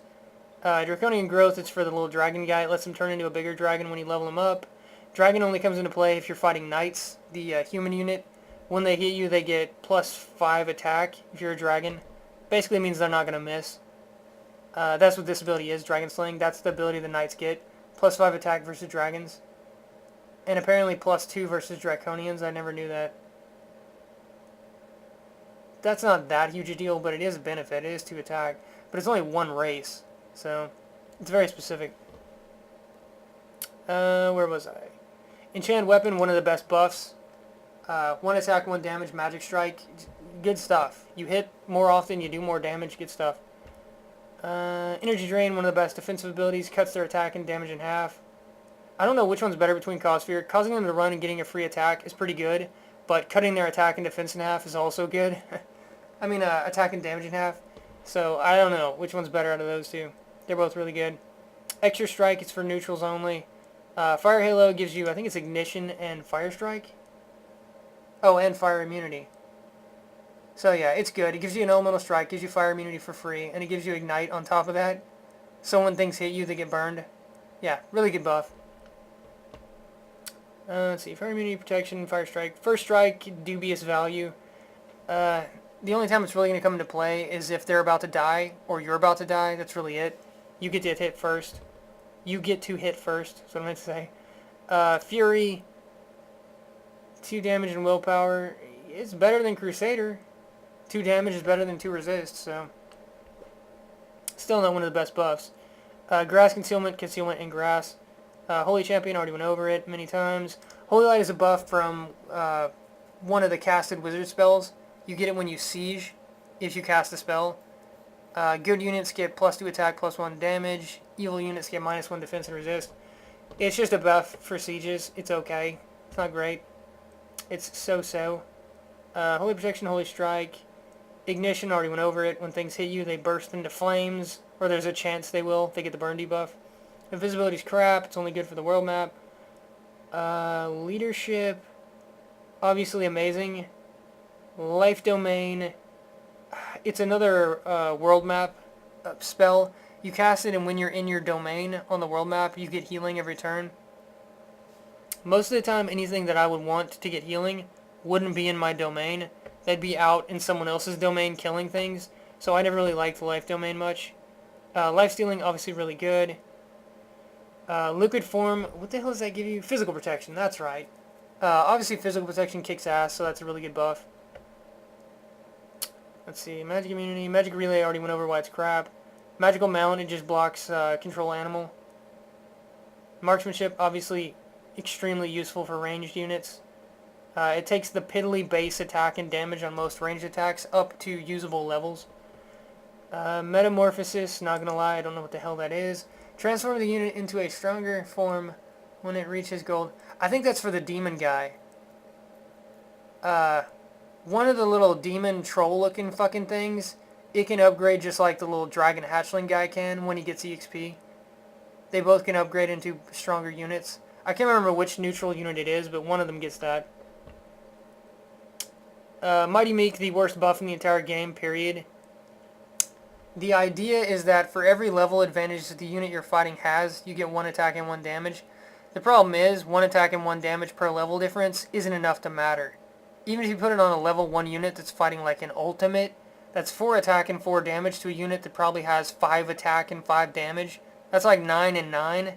Draconian Growth, it's for the little dragon guy. It lets him turn into a bigger dragon when you level him up. Dragon only comes into play if you're fighting knights, the human unit. When they hit you, they get +5 attack if you're a dragon. Basically means they're not going to miss. That's what this ability is, Dragon Slaying. That's the ability the knights get. +5 attack versus dragons. And apparently +2 versus draconians. I never knew that. That's not that huge a deal, but it is a benefit. It is 2 attack. But it's only 1 race. So, it's very specific. Where was I? Enchanted Weapon, one of the best buffs. 1 attack, 1 damage, magic strike. Good stuff. You hit more often, you do more damage. Good stuff. Energy Drain, one of the best defensive abilities. Cuts their attack and damage in half. I don't know which one's better between Cause Fear. Causing them to run and getting a free attack is pretty good, but cutting their attack and defense in half is also good. I mean, attack and damage in half. So, I don't know which one's better out of those two. They're both really good. Extra Strike, it's for neutrals only. Fire Halo gives you, I think it's Ignition and Fire Strike. Oh, and Fire Immunity. So yeah, it's good. It gives you an Elemental Strike, gives you Fire Immunity for free, and it gives you Ignite on top of that. So when things hit you, they get burned. Yeah, really good buff. Let's see, Fire Immunity, Protection, Fire Strike. First Strike, dubious value. The only time it's really going to come into play is if they're about to die, or you're about to die. That's really it. You get to hit first. You get to hit first, that's what I meant to say. Fury, 2 damage and willpower. It's better than Crusader. 2 damage is better than 2 resist, so still not one of the best buffs. Grass Concealment, and Grass. Holy Champion, already went over it many times. Holy Light is a buff from one of the casted wizard spells. You get it when you siege, if you cast a spell. Good units get +2 attack, +1 damage. Evil units get -1 defense and resist. It's just a buff for sieges. It's okay. It's not great. It's so-so. Holy Protection, Holy Strike. Ignition, already went over it. When things hit you, they burst into flames. Or there's a chance they will. They get the burn debuff. Invisibility's crap. It's only good for the world map. Leadership. Obviously amazing. Life Domain. It's another world map spell. You cast it, and when you're in your domain on the world map, you get healing every turn. Most of the time, anything that I would want to get healing wouldn't be in my domain. They'd be out in someone else's domain killing things. So I never really liked the life domain much. Life stealing, obviously really good. Liquid form, what the hell does that give you? Physical protection, that's right. Obviously physical protection kicks ass, so that's a really good buff. Let's see, magic immunity, magic relay I already went over why it's crap. Magical mount, it just blocks control animal. Marksmanship, obviously extremely useful for ranged units. It takes the piddly base attack and damage on most ranged attacks up to usable levels. Metamorphosis, not gonna lie, I don't know what the hell that is. Transform the unit into a stronger form when it reaches gold. I think that's for the demon guy. One of the little demon troll looking fucking things, it can upgrade just like the little dragon hatchling guy can when he gets EXP. They both can upgrade into stronger units. I can't remember which neutral unit it is, but one of them gets that. Mighty Meek, the worst buff in the entire game, period. The idea is that for every level advantage that the unit you're fighting has, you get 1 attack and 1 damage. The problem is, 1 attack and 1 damage per level difference isn't enough to matter. Even if you put it on a level 1 unit that's fighting like an ultimate, that's 4 attack and 4 damage to a unit that probably has 5 attack and 5 damage. That's like 9 and 9.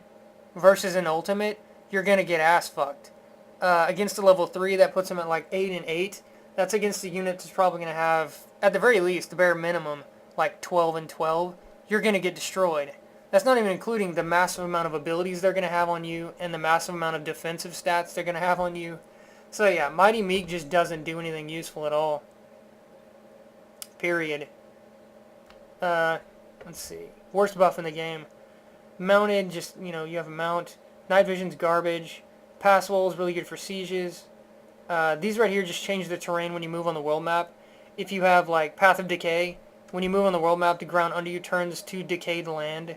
Versus an ultimate, you're going to get ass fucked. Against a level 3, that puts them at like 8 and 8. That's against a unit that's probably going to have, at the very least, the bare minimum, like 12 and 12. You're going to get destroyed. That's not even including the massive amount of abilities they're going to have on you and the massive amount of defensive stats they're going to have on you. So yeah, Mighty Meek just doesn't do anything useful at all. Period. Let's see. Worst buff in the game. Mounted, just, you know, you have a mount. Night vision's garbage. Pass wall is really good for sieges. These right here just change the terrain when you move on the world map. If you have, like, Path of Decay, when you move on the world map, the ground under you turns to decayed land.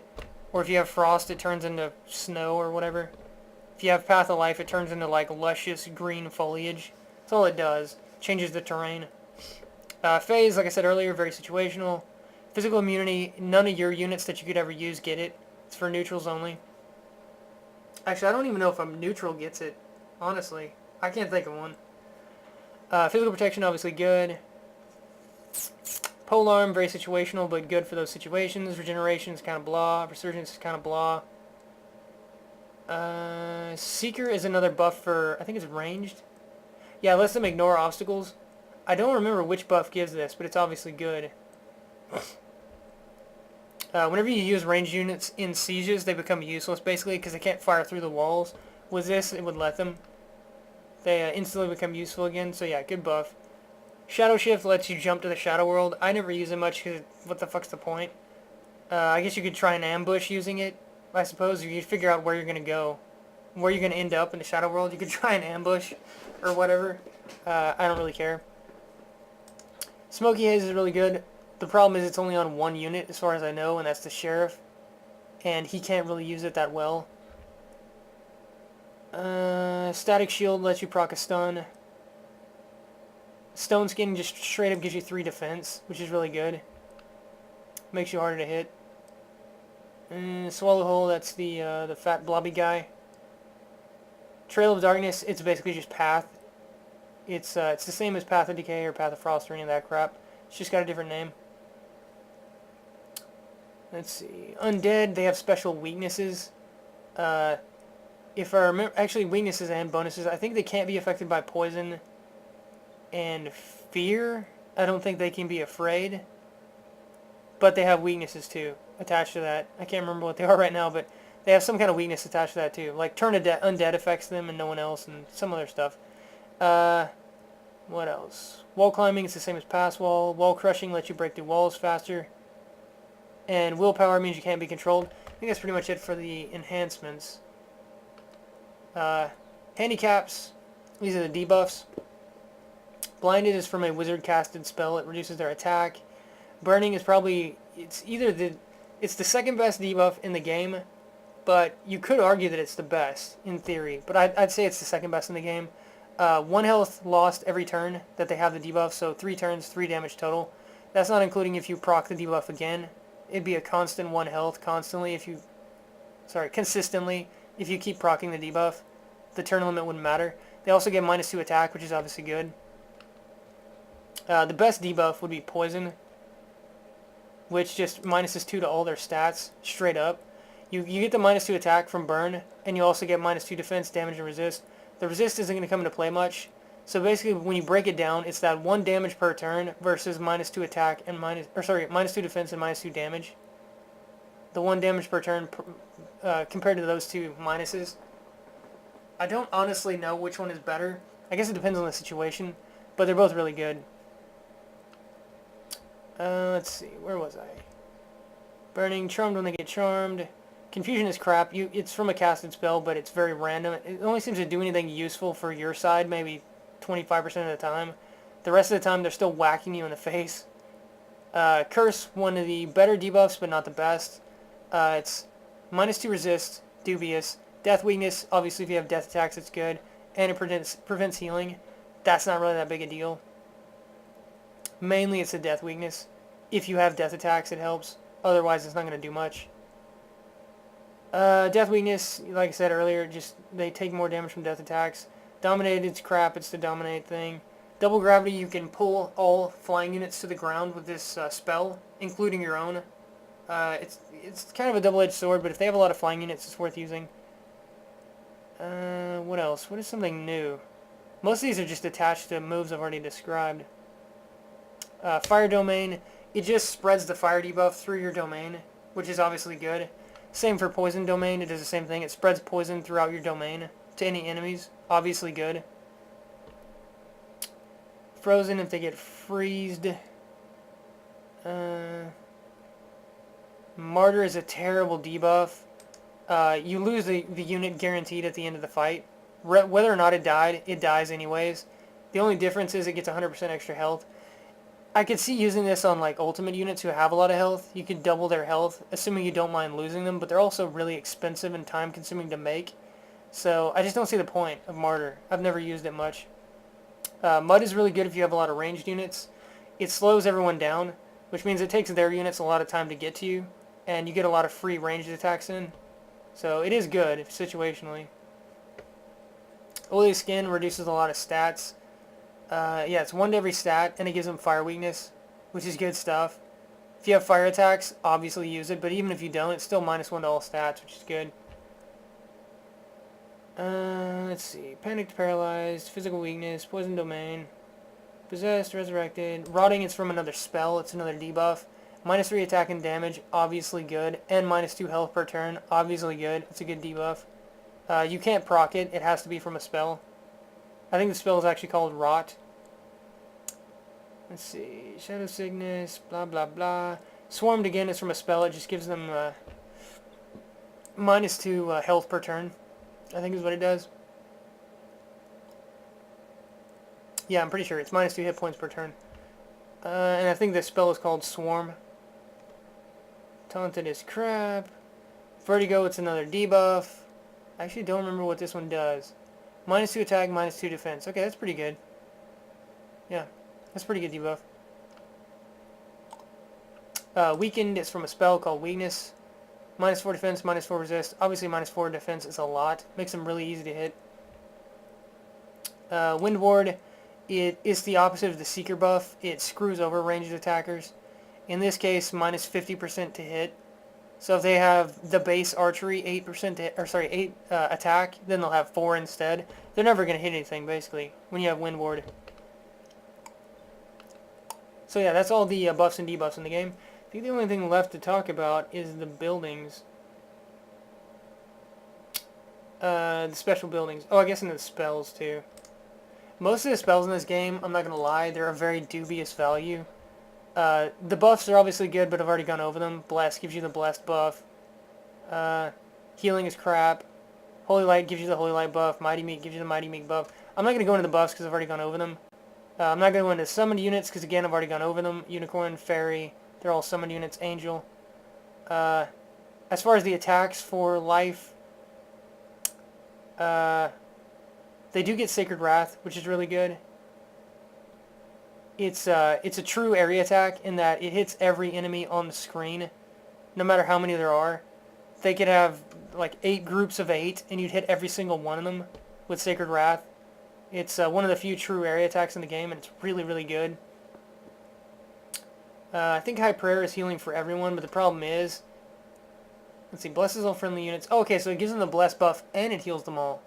Or if you have Frost, it turns into snow or whatever. If you have Path of Life, it turns into, like, luscious green foliage. That's all it does. Changes the terrain. Phase, like I said earlier, very situational. Physical immunity, none of your units that you could ever use get it. It's for neutrals only. Actually, I don't even know if a neutral gets it, honestly. I can't think of one. Physical protection, obviously good. Polearm, very situational, but good for those situations. Regeneration is kind of blah. Resurgence is kind of blah. Seeker is another buff for, I think it's ranged. Yeah, lets them ignore obstacles. I don't remember which buff gives this, but it's obviously good. Whenever you use ranged units in sieges, they become useless, basically, because they can't fire through the walls. With this, it would let them. They instantly become useful again, so yeah, good buff. Shadow Shift lets you jump to the Shadow World. I never use it much, because what the fuck's the point? I guess you could try an ambush using it, I suppose. You could figure out where you're going to go. Where you're going to end up in the Shadow World. You could try an ambush, or whatever. I don't really care. Smoky Haze is really good. The problem is it's only on one unit, as far as I know, and that's the Sheriff. And he can't really use it that well. Static Shield lets you proc a stun. Stone Skin just straight up gives you 3 defense, which is really good. Makes you harder to hit. Swallow Hole, that's the fat blobby guy. Trail of Darkness, it's basically just Path. It's the same as Path of Decay or Path of Frost or any of that crap. It's just got a different name. Let's see. Undead, they have special weaknesses. If I remember, actually weaknesses and bonuses, I think they can't be affected by poison and fear. I don't think they can be afraid. But they have weaknesses too, attached to that. I can't remember what they are right now, but they have some kind of weakness attached to that too. Like Turn Undead affects them and no one else, and some other stuff. What else? Wall climbing is the same as pass wall. Wall crushing lets you break through walls faster. And willpower means you can't be controlled. I think that's pretty much it for the enhancements. Handicaps, these are the debuffs. Blinded is from a wizard casted spell. It reduces their attack. Burning is probably, it's the second best debuff in the game, but you could argue that it's the best in theory. But I'd say it's the second best in the game. 1 health lost every turn that they have the debuff, so 3 turns, 3 damage total. That's not including if you proc the debuff again. it'd be a constant 1 health constantly if you, consistently if you keep proccing the debuff. The turn limit wouldn't matter. They also get -2 attack, which is obviously good. The best debuff would be poison, which just -2 to all their stats, straight up. You get the -2 attack from burn, and you also get -2 defense, damage, and resist. The resist isn't going to come into play much. So basically, when you break it down, it's that 1 damage per turn versus -2 attack and -2 defense and -2 damage. The 1 damage per turn compared to those two minuses. I don't honestly know which one is better. I guess it depends on the situation, but they're both really good. Let's see, where was I? Burning, charmed when they get charmed. Confusion is crap. It's from a casted spell, but it's very random. It only seems to do anything useful for your side, maybe 25% of the time. The rest of the time, they're still whacking you in the face. Curse, one of the better debuffs, but not the best. It's -2 resist, dubious. Death weakness, obviously if you have death attacks, it's good. And it prevents healing. That's not really that big a deal. Mainly it's a death weakness. If you have death attacks, it helps. Otherwise, it's not going to do much. Death weakness, like I said earlier, just they take more damage from death attacks. Dominate, it's crap. It's the dominate thing. Double gravity, you can pull all flying units to the ground with this spell, including your own. It's kind of a double-edged sword, but if they have a lot of flying units, it's worth using. What else? What is something new? Most of these are just attached to moves I've already described. Fire domain, it just spreads the fire debuff through your domain, which is obviously good. Same for poison domain, it does the same thing. It spreads poison throughout your domain to any enemies, obviously good. Frozen if they get freezed. Martyr is a terrible debuff. You lose the unit guaranteed at the end of the fight. Whether or not it died, it dies anyways. The only difference is it gets 100% extra health. I could see using this on like ultimate units who have a lot of health. You could double their health, assuming you don't mind losing them, but they're also really expensive and time consuming to make. So I just don't see the point of Martyr. I've never used it much. Mud is really good if you have a lot of ranged units. It slows everyone down, which means it takes their units a lot of time to get to you, and you get a lot of free ranged attacks in. So it is good situationally. Oily Skin reduces a lot of stats. Yeah, it's 1 to every stat, and it gives them fire weakness, which is good stuff. If you have fire attacks, obviously use it, but even if you don't, it's still -1 to all stats, which is good. Let's see. Panicked, paralyzed, physical weakness, poison domain, possessed, resurrected. Rotting is from another spell, it's another debuff. -3 attack and damage, obviously good, and -2 health per turn, obviously good. It's a good debuff. You can't proc it, it has to be from a spell. I think the spell is actually called Rot. Let's see. Shadow Sickness, blah, blah, blah. Swarmed again is from a spell. It just gives them -2 health per turn, I think is what it does. Yeah, I'm pretty sure. It's -2 hit points per turn. And I think the spell is called Swarm. Taunted is crap. Vertigo, it's another debuff. I actually don't remember what this one does. -2 attack, -2 defense. Okay, that's pretty good. Yeah, that's pretty good debuff. Weakened is from a spell called Weakness. -4 defense, -4 resist. Obviously, -4 defense is a lot. Makes them really easy to hit. Wind Ward, it is the opposite of the Seeker buff. It screws over ranged attackers. In this case, -50% to hit. So if they have the base archery 8% to, 8 attack, then they'll have 4 instead. They're never going to hit anything basically when you have Wind Ward. So yeah, that's all the buffs and debuffs in the game. I think the only thing left to talk about is the buildings. The special buildings. Oh, I guess in the spells too. Most of the spells in this game, I'm not going to lie, they're a very dubious value. The buffs are obviously good, but I've already gone over them. Bless gives you the Blessed buff. Healing is crap. Holy Light gives you the Holy Light buff. Mighty Meek gives you the Mighty Meek buff. I'm not going to go into the buffs because I've already gone over them. I'm not going to go into summoned units because, again, I've already gone over them. Unicorn, Fairy, they're all summoned units. Angel. As far as the attacks for life, they do get Sacred Wrath, which is really good. It's a true area attack in that it hits every enemy on the screen, no matter how many there are. They could have like 8 groups of 8, and you'd hit every single one of them with Sacred Wrath. It's one of the few true area attacks in the game, and it's really, really good. I think High Prayer is healing for everyone, but the problem is, let's see, blesses all friendly units. Oh, okay, so it gives them the bless buff, and it heals them all.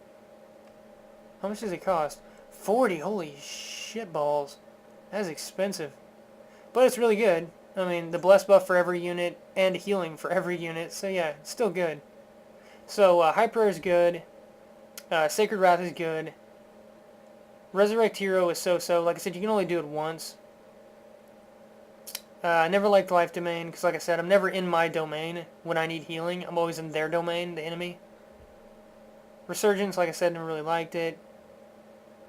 How much does it cost? 40, holy shit balls. That is expensive. But it's really good. I mean, the bless buff for every unit, and healing for every unit, so yeah, it's still good. So, High Prayer is good. Sacred Wrath is good. Resurrect Hero is so-so. Like I said, you can only do it once. I never liked Life Domain, because like I said, I'm never in my domain when I need healing. I'm always in their domain, the enemy. Resurgence, like I said, never really liked it.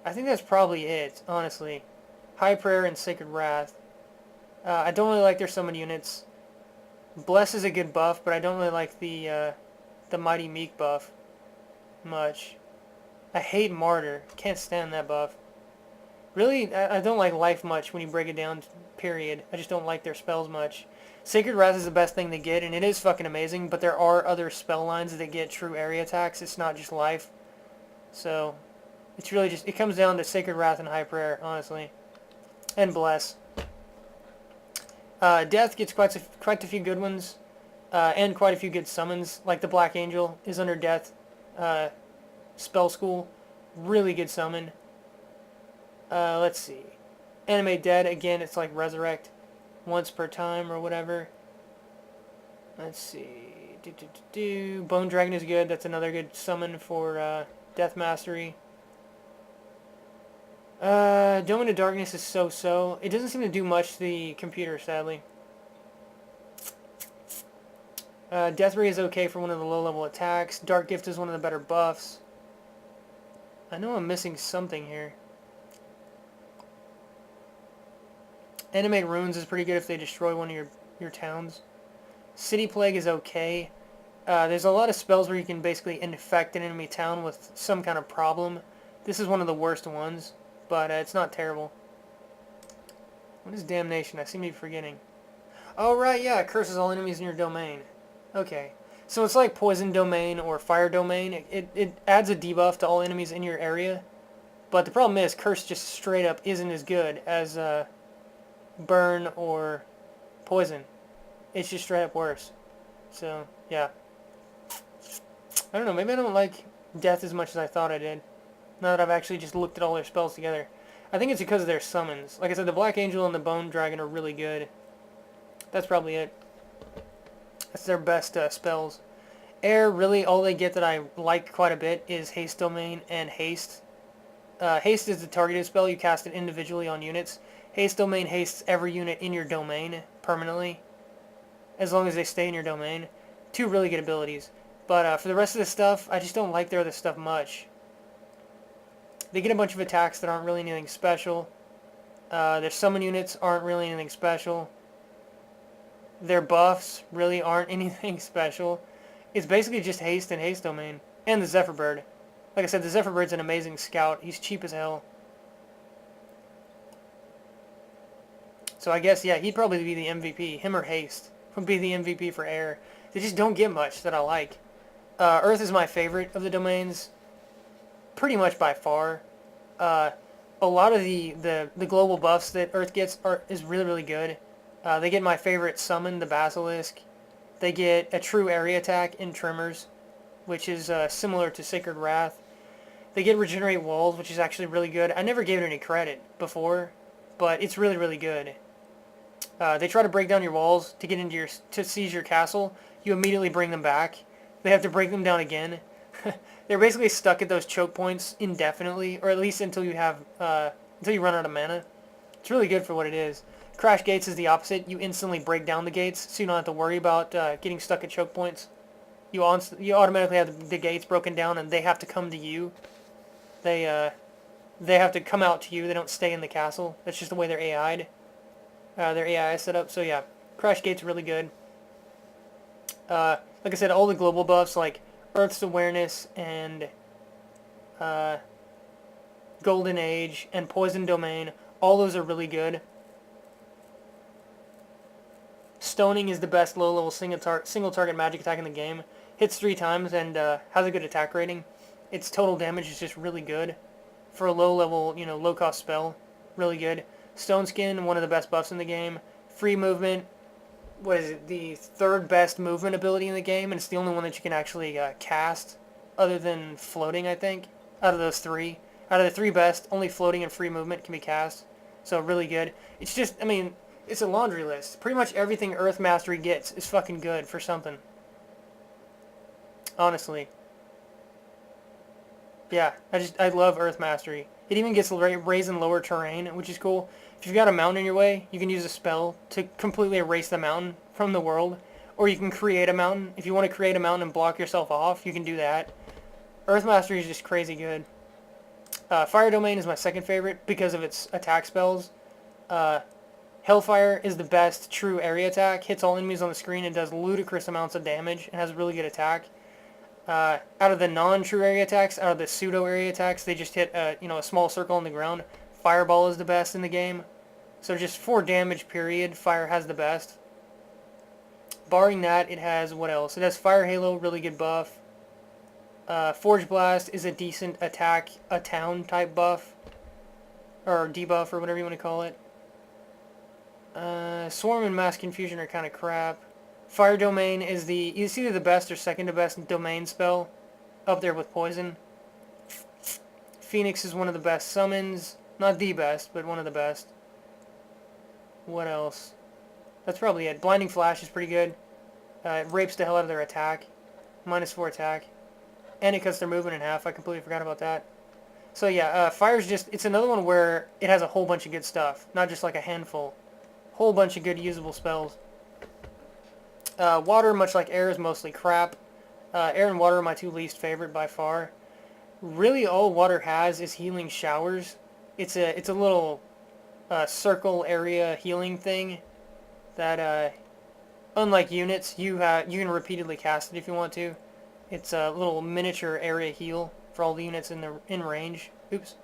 I think that's probably it, honestly. High Prayer and Sacred Wrath. I don't really like their summon units. Bless is a good buff, but I don't really like the Mighty Meek buff much. I hate Martyr. Can't stand that buff. Really, I don't like Life much when you break it down, period. I just don't like their spells much. Sacred Wrath is the best thing they get, and it is fucking amazing, but there are other spell lines that get true area attacks. It's not just Life. So, it's really just, it comes down to Sacred Wrath and High Prayer, honestly. And Bless. Death gets quite a few good ones, and quite a few good summons. Like the Black Angel is under Death Spell School. Really good summon. Let's see. Animate Dead, again, it's like Resurrect once per time or whatever. Let's see. Bone Dragon is good. That's another good summon for Death Mastery. Domain of Darkness is so-so. It doesn't seem to do much to the computer, sadly. Death Ray is okay for one of the low-level attacks. Dark Gift is one of the better buffs. I know I'm missing something here. Animate Runes is pretty good if they destroy one of your towns. City Plague is okay. There's a lot of spells where you can basically infect an enemy town with some kind of problem. This is one of the worst ones, but it's not terrible. What is Damnation? I seem to be forgetting. Oh, right, yeah, it curses all enemies in your domain. Okay. So it's like Poison Domain or Fire Domain. It adds a debuff to all enemies in your area. But the problem is, Curse just straight up isn't as good as Burn or Poison. It's just straight up worse. So, yeah. I don't know, maybe I don't like Death as much as I thought I did. Now that I've actually just looked at all their spells together. I think it's because of their summons. Like I said, the Black Angel and the Bone Dragon are really good. That's probably it. That's their best spells. Air, really, all they get that I like quite a bit is Haste Domain and Haste. Haste is the targeted spell. You cast it individually on units. Haste Domain hastes every unit in your domain permanently, as long as they stay in your domain. Two really good abilities. But for the rest of the stuff, I just don't like their other stuff much. They get a bunch of attacks that aren't really anything special. Their summon units aren't really anything special. Their buffs really aren't anything special. It's basically just Haste and Haste Domain. And the Zephyr Bird. Like I said, the Zephyr Bird's an amazing scout. He's cheap as hell. So I guess, yeah, he'd probably be the MVP. Him or Haste would be the MVP for Air. They just don't get much that I like. Earth is my favorite of the domains. Pretty much by far. A lot of the global buffs that Earth gets is really, really good. They get my favorite summon, the Basilisk. They get a true area attack in Tremors, which is similar to Sacred Wrath. They get Regenerate Walls, which is actually really good. I never gave it any credit before, but it's really, really good. They try to break down your walls to get into to seize your castle. You immediately bring them back. They have to break them down again. They're basically stuck at those choke points indefinitely, or at least until you have until you run out of mana. It's really good for what it is. Crash Gates is the opposite. You instantly break down the gates, so you don't have to worry about getting stuck at choke points. You automatically have the gates broken down, and they have to come to you. They have to come out to you. They don't stay in the castle. That's just the way they're AI'd. Their AI is set up. So yeah, Crash Gate's really good. Like I said, all the global buffs like Earth's Awareness and Golden Age and Poison Domain, all those are really good. Stoning is the best low-level single target magic attack in the game. Hits 3 times and has a good attack rating. Its total damage is just really good. For a low-level, low-cost spell, really good. Stone Skin, one of the best buffs in the game. Free movement, what is it, the 3rd best movement ability in the game, and it's the only one that you can actually cast, other than floating, I think, out of those 3. Out of the 3 best, only floating and free movement can be cast, so really good. It's just, I mean, it's a laundry list. Pretty much everything Earth Mastery gets is fucking good for something. Honestly. Yeah, I love Earth Mastery. It even gets raise in lower terrain, which is cool. If you've got a mountain in your way, you can use a spell to completely erase the mountain from the world. Or you can create a mountain. If you want to create a mountain and block yourself off, you can do that. Earth Mastery is just crazy good. Fire Domain is my second favorite because of its attack spells. Hellfire is the best true area attack. Hits all enemies on the screen and does ludicrous amounts of damage and has a really good attack. Out of the non-true area attacks, out of the pseudo area attacks, they just hit a small circle on the ground. Fireball is the best in the game. So just for damage period, Fire has the best. Barring that, it has, what else? It has Fire Halo, really good buff. Forge Blast is a decent attack, a town type buff. Or debuff, or whatever you want to call it. Swarm and Mass Confusion are kind of crap. Fire Domain is it's either the best or second to best domain spell, up there with Poison. Phoenix is one of the best summons. Not the best, but one of the best. What else? That's probably it. Blinding Flash is pretty good. It rapes the hell out of their attack. -4 attack. And it cuts their movement in half. I completely forgot about that. So yeah, Fire's just, it's another one where it has a whole bunch of good stuff. Not just like a handful. Whole bunch of good usable spells. Water, much like air, is mostly crap. Air and water are my 2 least favorite by far. Really, all water has is healing showers. It's a little circle area healing thing that, unlike units, you can repeatedly cast it if you want to. It's a little miniature area heal for all the units in range. Oops.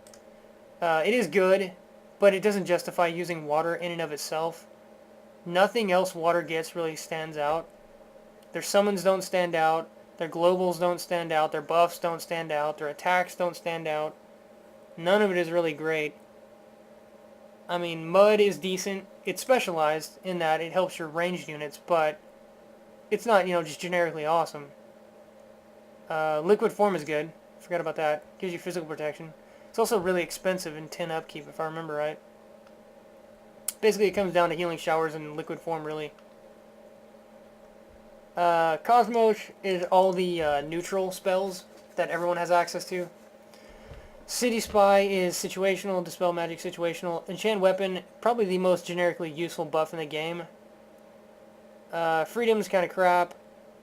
It is good, but it doesn't justify using water in and of itself. Nothing else water gets really stands out. Their summons don't stand out. Their globals don't stand out. Their buffs don't stand out. Their attacks don't stand out. None of it is really great. I mean, Mud is decent. It's specialized in that it helps your ranged units, but it's not, just generically awesome. Liquid Form is good. Forgot about that. Gives you physical protection. It's also really expensive in 10 upkeep, if I remember right. Basically, it comes down to healing showers and liquid form, really. Cosmos is all the neutral spells that everyone has access to. City Spy is situational, Dispel Magic situational. Enchant Weapon, probably the most generically useful buff in the game. Freedom is kind of crap,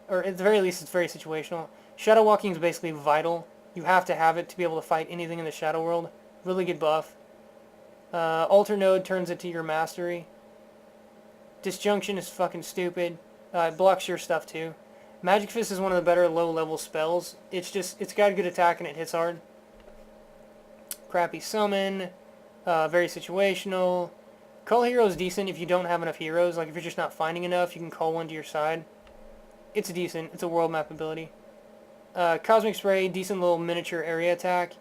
or at the very least, it's very situational. Shadow Walking is basically vital. You have to have it to be able to fight anything in the Shadow World. Really good buff. Alter Node turns it to your mastery. Disjunction is fucking stupid. It blocks your stuff too. Magic Fist is one of the better low-level spells. It's got a good attack and it hits hard. Crappy summon. Very situational. Call Hero is decent if you don't have enough heroes. Like if you're just not finding enough, you can call one to your side. It's decent. It's a world map ability. Cosmic Spray, decent little miniature area attack.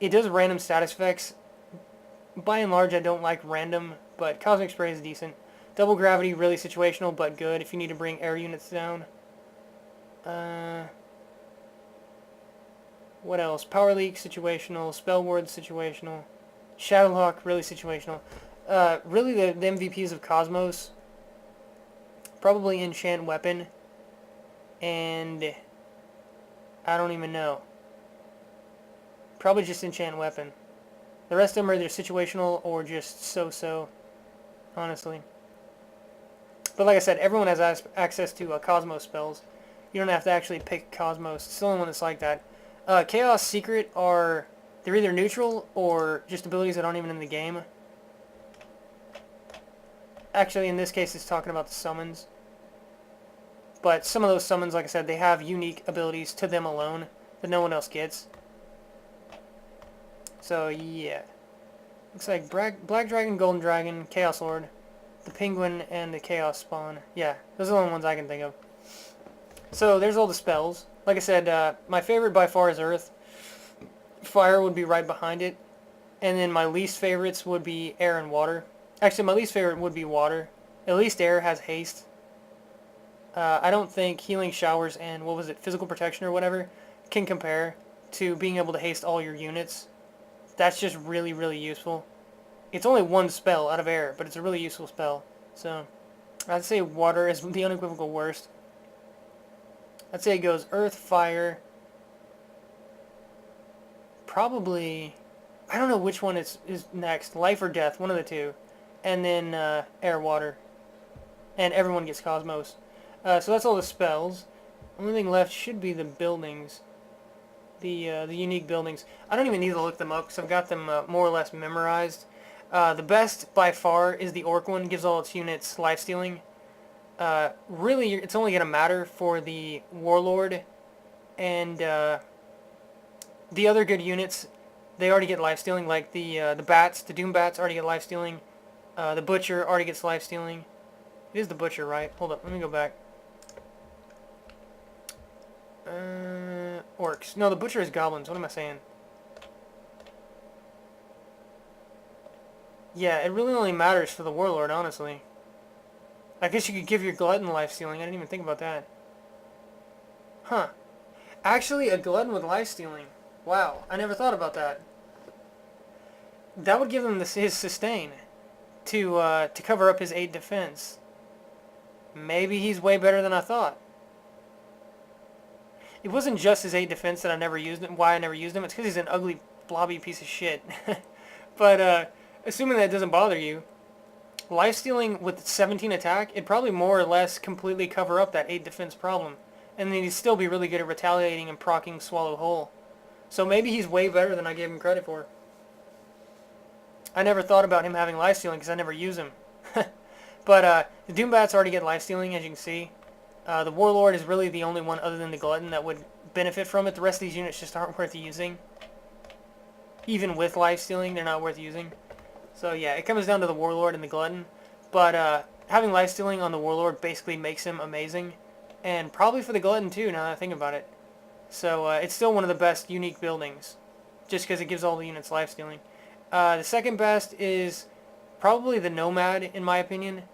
It does random status effects. By and large, I don't like random, but Cosmic Spray is decent. Double Gravity, really situational, but good if you need to bring air units down. What else? Power Leak, situational. Spell Ward, situational. Shadowhawk, really situational. Really, the MVPs of Cosmos, probably Enchant Weapon, and I don't even know. Probably just Enchant Weapon. The rest of them are either situational or just so-so, honestly. But like I said, everyone has access to Cosmos spells. You don't have to actually pick Cosmos. It's the only one that's like that. Chaos Secret they're either neutral or just abilities that aren't even in the game. Actually, in this case, it's talking about the summons. But some of those summons, like I said, they have unique abilities to them alone that no one else gets. So, yeah. Looks like Black Dragon, Golden Dragon, Chaos Lord, the penguin, and the chaos spawn. Yeah, those are the only ones I can think of. So there's all the spells. Like I said, my favorite by far is Earth. Fire would be right behind it. And then my least favorites would be air and water. Actually, my least favorite would be water. At least air has haste. I don't think healing showers and, what was it, physical protection or whatever, can compare to being able to haste all your units. That's just really, really useful. It's only one spell out of air, but it's a really useful spell. So, I'd say water is the unequivocal worst. I'd say it goes earth, fire, probably, I don't know which one is next, life or death, one of the two, and then air, water, and everyone gets Cosmos. So that's all the spells. Only thing left should be the buildings, the unique buildings. I don't even need to look them up because I've got them more or less memorized. The best by far is the Orc one, gives all its units lifestealing. Really, it's only going to matter for the Warlord and the other good units. They already get lifestealing, like the bats, the Doom bats already get lifestealing. The Butcher already gets lifestealing. It is the Butcher, right? Hold up, let me go back. Orcs. No, the Butcher is goblins. What am I saying? Yeah, it really only matters for the Warlord, honestly. I guess you could give your Glutton lifestealing. I didn't even think about that. Huh. Actually, a Glutton with lifestealing. Wow, I never thought about that. That would give him his sustain to cover up his 8 defense. Maybe he's way better than I thought. It wasn't just his 8 defense that I never used him. Why I never used him? It's because he's an ugly, blobby piece of shit. But assuming that doesn't bother you, lifestealing with 17 attack, it'd probably more or less completely cover up that 8 defense problem. And then he'd still be really good at retaliating and proccing Swallow Whole. So maybe he's way better than I gave him credit for. I never thought about him having lifestealing because I never use him. But the Doombats already get lifestealing, as you can see. The Warlord is really the only one other than the Glutton that would benefit from it. The rest of these units just aren't worth using. Even with lifestealing, they're not worth using. So yeah, it comes down to the Warlord and the Glutton. But having lifestealing on the Warlord basically makes him amazing. And probably for the Glutton too, now that I think about it. So it's still one of the best unique buildings. Just because it gives all the units lifestealing. The second best is probably the Nomad, in my opinion.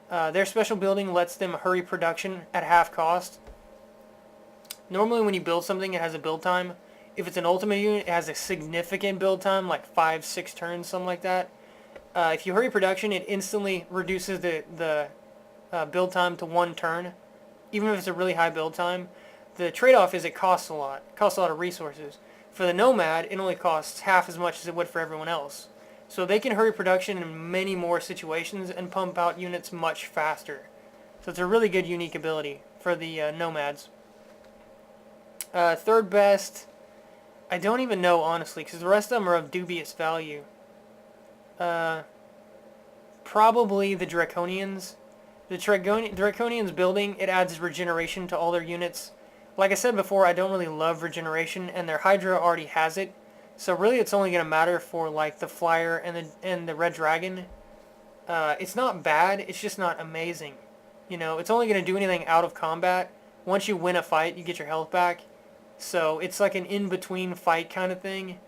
Their special building lets them hurry production at half cost. Normally when you build something, it has a build time. If it's an ultimate unit, it has a significant build time, like 5-6 turns, something like that. If you hurry production, it instantly reduces the build time to 1 turn, even if it's a really high build time. The trade-off is it costs a lot. It costs a lot of resources. For the Nomad, it only costs half as much as it would for everyone else. So they can hurry production in many more situations and pump out units much faster. So it's a really good unique ability for the Nomads. Third best, I don't even know honestly, because the rest of them are of dubious value. Probably the Draconians. The Draconians building, it adds regeneration to all their units. Like I said before, I don't really love regeneration, and their Hydra already has it. So really it's only going to matter for like the Flyer and the Red Dragon. It's not bad, it's just not amazing. You know, it's only going to do anything out of combat. Once you win a fight, you get your health back. So it's like an in-between fight kind of thing.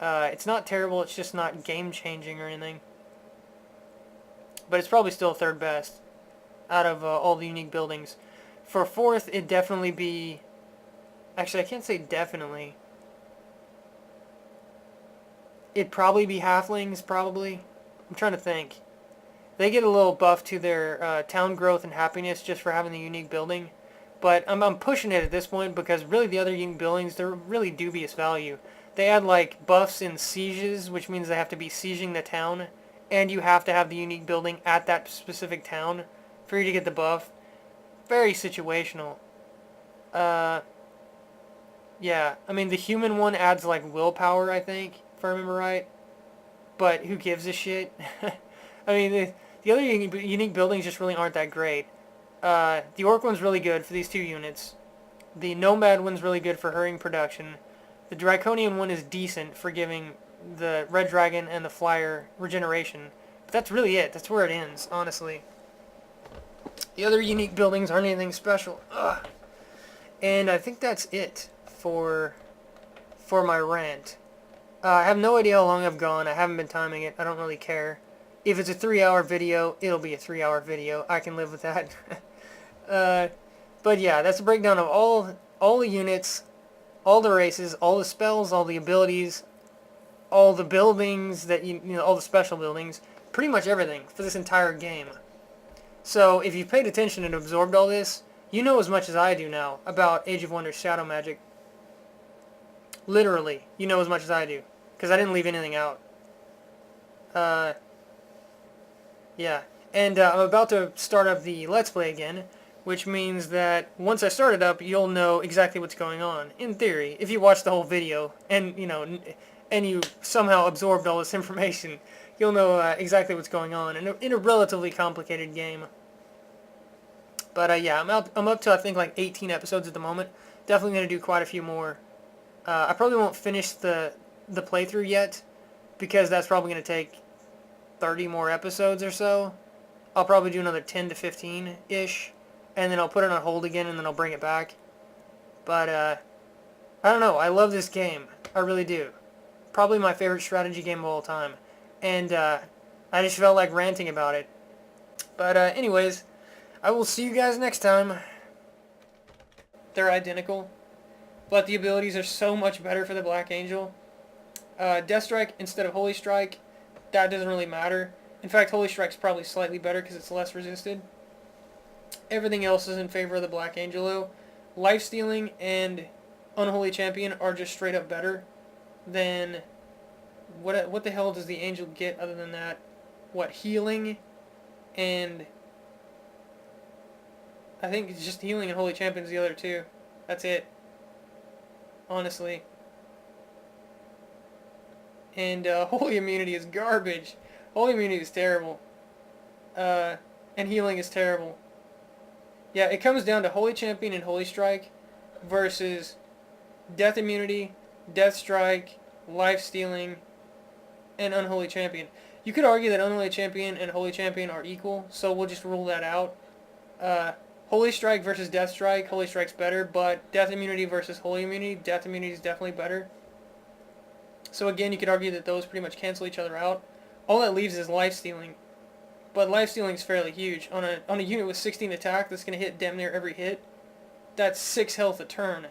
It's not terrible, it's just not game-changing or anything. But it's probably still third best out of all the unique buildings. For fourth, it'd definitely be... Actually, I can't say definitely. It'd probably be Halflings, probably. I'm trying to think. They get a little buff to their town growth and happiness just for having the unique building. But I'm pushing it at this point because really the other unique buildings, they're really dubious value. They add like buffs in sieges, which means they have to be sieging the town. And you have to have the unique building at that specific town for you to get the buff. Very situational. Yeah, I mean the human one adds like willpower, I think, if I remember right. But who gives a shit? I mean, the other unique buildings just really aren't that great. The Orc one's really good for these 2 units. The Nomad one's really good for hurrying production. The Draconian one is decent for giving the Red Dragon and the Flyer regeneration. But that's really it. That's where it ends, honestly. The other unique buildings aren't anything special. Ugh. And I think that's it for my rant. I have no idea how long I've gone. I haven't been timing it. I don't really care. If it's a 3-hour video, it'll be a 3-hour video. I can live with that. But yeah, that's a breakdown of all the units, all the races, all the spells, all the abilities, all the buildings that you know, all the special buildings, pretty much everything for this entire game. So if you've paid attention and absorbed all this, you know as much as I do now about Age of Wonders Shadow Magic. Literally, you know as much as I do, because I didn't leave anything out. Yeah, and I'm about to start up the Let's Play again, which means that once I start it up, you'll know exactly what's going on. In theory, if you watch the whole video and you somehow absorbed all this information, you'll know exactly what's going on in a relatively complicated game. But yeah, I'm up to I think like 18 episodes at the moment. Definitely gonna do quite a few more. I probably won't finish the playthrough yet, because that's probably gonna take 30 more episodes or so. I'll probably do another 10 to 15-ish, and then I'll put it on hold again, and then I'll bring it back. But, I don't know. I love this game. I really do. Probably my favorite strategy game of all time. And, I just felt like ranting about it. But, anyways, I will see you guys next time. They're identical, but the abilities are so much better for the Black Angel. Death Strike instead of Holy Strike, that doesn't really matter. In fact, Holy Strike's probably slightly better because it's less resisted. Everything else is in favor of the Black Angel, though. Lifestealing and Unholy Champion are just straight up better than... What the hell does the Angel get other than that? What, healing and... I think it's just healing and Holy Champion's the other two. That's it. Honestly. And Holy Immunity is garbage. Holy Immunity is terrible. And healing is terrible. Yeah, it comes down to Holy Champion and Holy Strike versus Death Immunity, Death Strike, Life Stealing, and Unholy Champion. You could argue that Unholy Champion and Holy Champion are equal, so we'll just rule that out. Holy Strike versus Death Strike, Holy Strike's better, but Death Immunity versus Holy Immunity, Death Immunity is definitely better. So again, you could argue that those pretty much cancel each other out. All that leaves is Life Stealing. But Life Stealing is fairly huge. On a unit with 16 attack that's going to hit damn near every hit, that's 6 health a turn.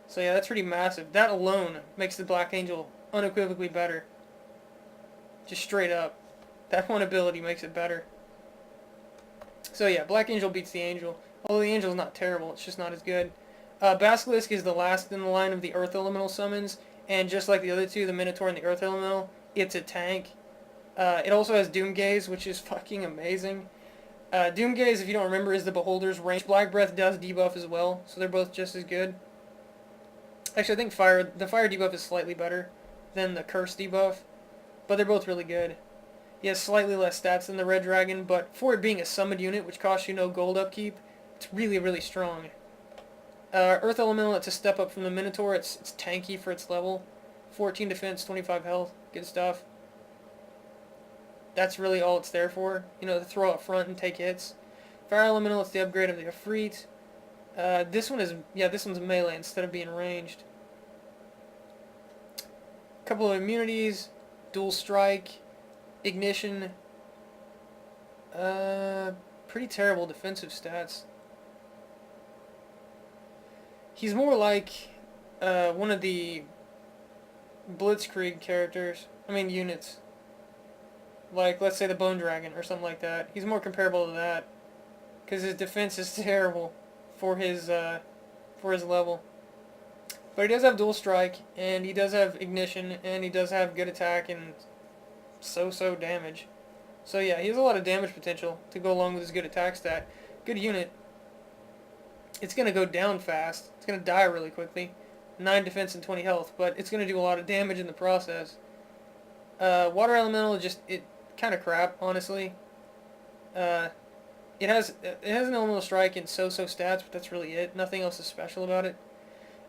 So yeah, that's pretty massive. That alone makes the Black Angel unequivocally better. Just straight up. That one ability makes it better. So yeah, Black Angel beats the Angel. Although the Angel's not terrible, it's just not as good. Basilisk is the last in the line of the Earth Elemental summons, and just like the other two, the Minotaur and the Earth Elemental, it's a tank. It also has Doomgaze, which is fucking amazing. Doomgaze, if you don't remember, is the Beholder's range. Black Breath does debuff as well, so they're both just as good. Actually, I think the Fire debuff is slightly better than the Curse debuff, but they're both really good. He has slightly less stats than the Red Dragon, but for it being a summoned unit, which costs you no gold upkeep, it's really, really strong. Earth Elemental, it's a step up from the Minotaur. It's tanky for its level. 14 defense, 25 health. Good stuff. That's really all it's there for. You know, to throw up front and take hits. Fire Elemental, it's the upgrade of the Ifrit. This one's melee instead of being ranged. Couple of immunities. Dual Strike. Ignition. Pretty terrible defensive stats. He's more like one of the Blitzkrieg characters. I mean units. Like, let's say the Bone Dragon or something like that. He's more comparable to that. Because his defense is terrible for his level. But he does have Dual Strike, and he does have Ignition, and he does have good attack and so-so damage. So yeah, he has a lot of damage potential to go along with his good attack stat. Good unit. It's going to go down fast. It's going to die really quickly. 9 defense and 20 health, but it's going to do a lot of damage in the process. Water Elemental is just kind of crap, honestly. It has an Elemental Strike and so-so stats, but that's really it. Nothing else is special about it.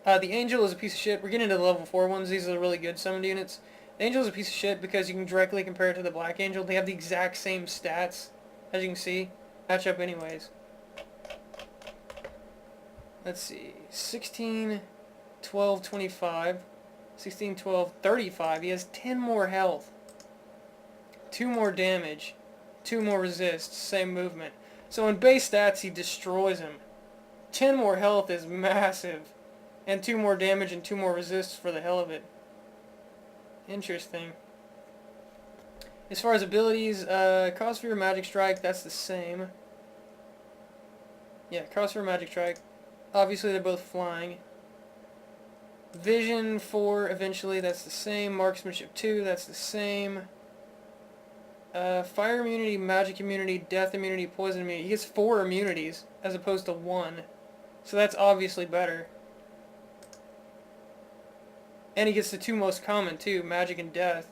The Angel is a piece of shit. We're getting into the level 4 ones. These are the really good summoned units. The Angel's a piece of shit because you can directly compare it to the Black Angel. They have the exact same stats, as you can see. Match up anyways. Let's see. 16, 12, 25. 16, 12, 35. He has 10 more health. 2 more damage. 2 more resist. Same movement. So in base stats, he destroys him. 10 more health is massive. And 2 more damage and 2 more resists for the hell of it. Interesting. As far as abilities, Crossfire, Magic Strike, that's the same. Yeah, Crossfire, Magic Strike. Obviously, they're both flying. Vision 4, eventually, that's the same. Marksmanship 2, that's the same. Fire immunity, magic immunity, death immunity, poison immunity. He gets 4 immunities as opposed to 1. So that's obviously better. And he gets the 2 most common too, magic and death.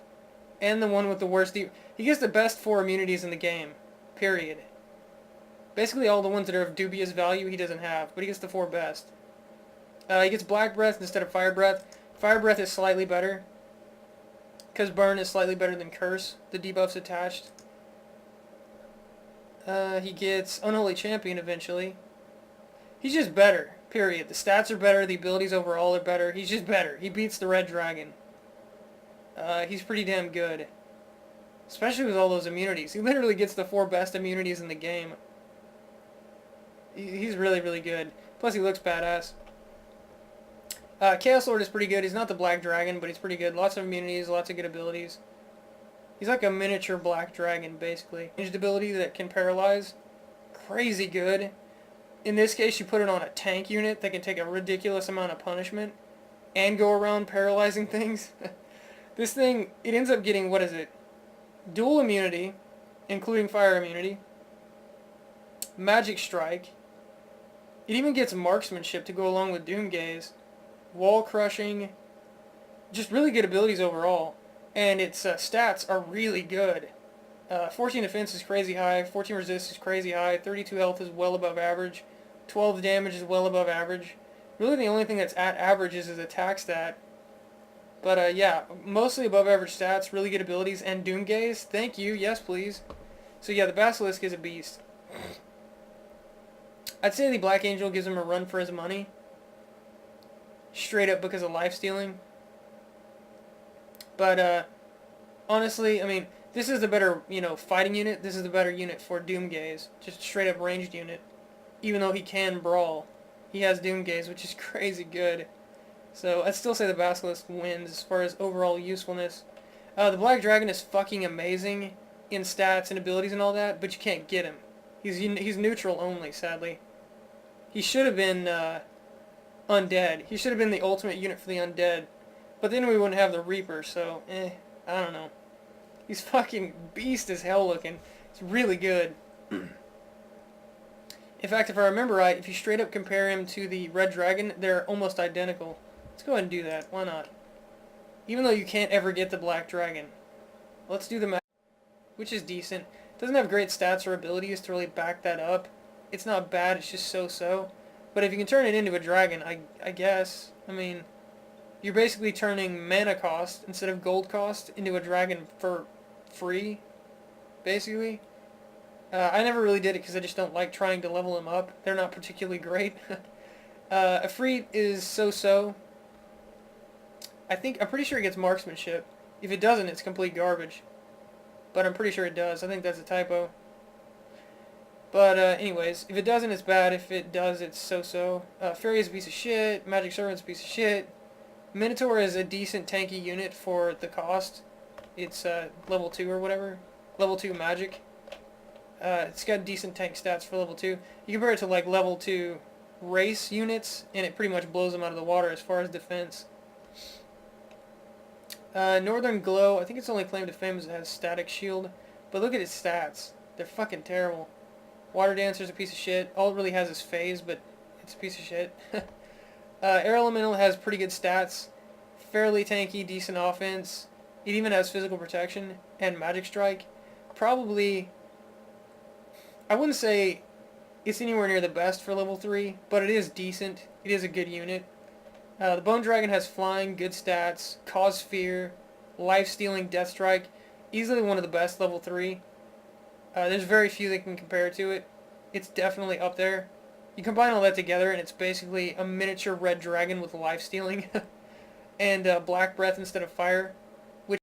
And the one with the worst... He gets the best 4 immunities in the game. Period. Basically all the ones that are of dubious value he doesn't have, but he gets the 4 best. He gets Black Breath instead of Fire Breath. Fire Breath is slightly better, because Burn is slightly better than Curse. The debuff's attached. He gets Unholy Champion eventually. He's just better, period. The stats are better, the abilities overall are better. He's just better. He beats the Red Dragon. He's pretty damn good. Especially with all those immunities. He literally gets the 4 best immunities in the game. He's really, really good. Plus he looks badass. Chaos Lord is pretty good. He's not the Black Dragon, but he's pretty good. Lots of immunities, lots of good abilities. He's like a miniature Black Dragon, basically. Ranged ability that can paralyze. Crazy good. In this case, you put it on a tank unit that can take a ridiculous amount of punishment and go around paralyzing things. This thing, it ends up getting, what is it? Dual immunity, including fire immunity. Magic Strike. It even gets marksmanship to go along with Doomgaze. Wall crushing. Just really good abilities overall. And its stats are really good. 14 defense is crazy high. 14 resist is crazy high. 32 health is well above average. 12 damage is well above average. Really the only thing that's at average is his attack stat. But yeah, mostly above average stats, really good abilities, and Doomgaze. Thank you, yes please. So yeah, the Basilisk is a beast. I'd say the Black Angel gives him a run for his money. Straight up because of life stealing. But honestly, I mean, this is the better, fighting unit. This is the better unit for Doomgaze. Just a straight up ranged unit. Even though he can brawl. He has Doomgaze, which is crazy good. So I'd still say the Basilisk wins as far as overall usefulness. The Black Dragon is fucking amazing in stats and abilities and all that, but you can't get him. He's neutral only, sadly. He should have been undead. He should have been the ultimate unit for the undead. But then we wouldn't have the Reaper, so, I don't know. He's fucking beast as hell looking. It's really good. In fact, if I remember right, if you straight up compare him to the Red Dragon, they're almost identical. Let's go ahead and do that. Why not? Even though you can't ever get the Black Dragon. Let's do the match, which is decent. Doesn't have great stats or abilities to really back that up. It's not bad, it's just so-so. But if you can turn it into a dragon, I guess. I mean, you're basically turning mana cost instead of gold cost into a dragon for free, basically. I never really did it because I just don't like trying to level them up. They're not particularly great. Efreet is so-so. I'm pretty sure it gets marksmanship. If it doesn't, it's complete garbage. But I'm pretty sure it does. I think that's a typo. But anyways, if it doesn't, it's bad. If it does, it's so-so. Fairy is a piece of shit. Magic Servant's a piece of shit. Minotaur is a decent tanky unit for the cost. It's level 2 or whatever. Level 2 magic. It's got decent tank stats for level 2. You compare it to like level 2 race units, and it pretty much blows them out of the water as far as defense. Northern Glow, I think its only claim to fame is it has static shield. But look at its stats. They're fucking terrible. Water Dancer's a piece of shit. All it really has is phase, but it's a piece of shit. Air Elemental has pretty good stats. Fairly tanky, decent offense. It even has physical protection and magic strike. Probably, I wouldn't say it's anywhere near the best for level 3, but it is decent. It is a good unit. The Bone Dragon has flying, good stats, cause fear, life-stealing Death Strike. Easily one of the best level 3. There's very few that can compare to it. It's definitely up there. You combine all that together and it's basically a miniature red dragon with life-stealing. And Black Breath instead of fire.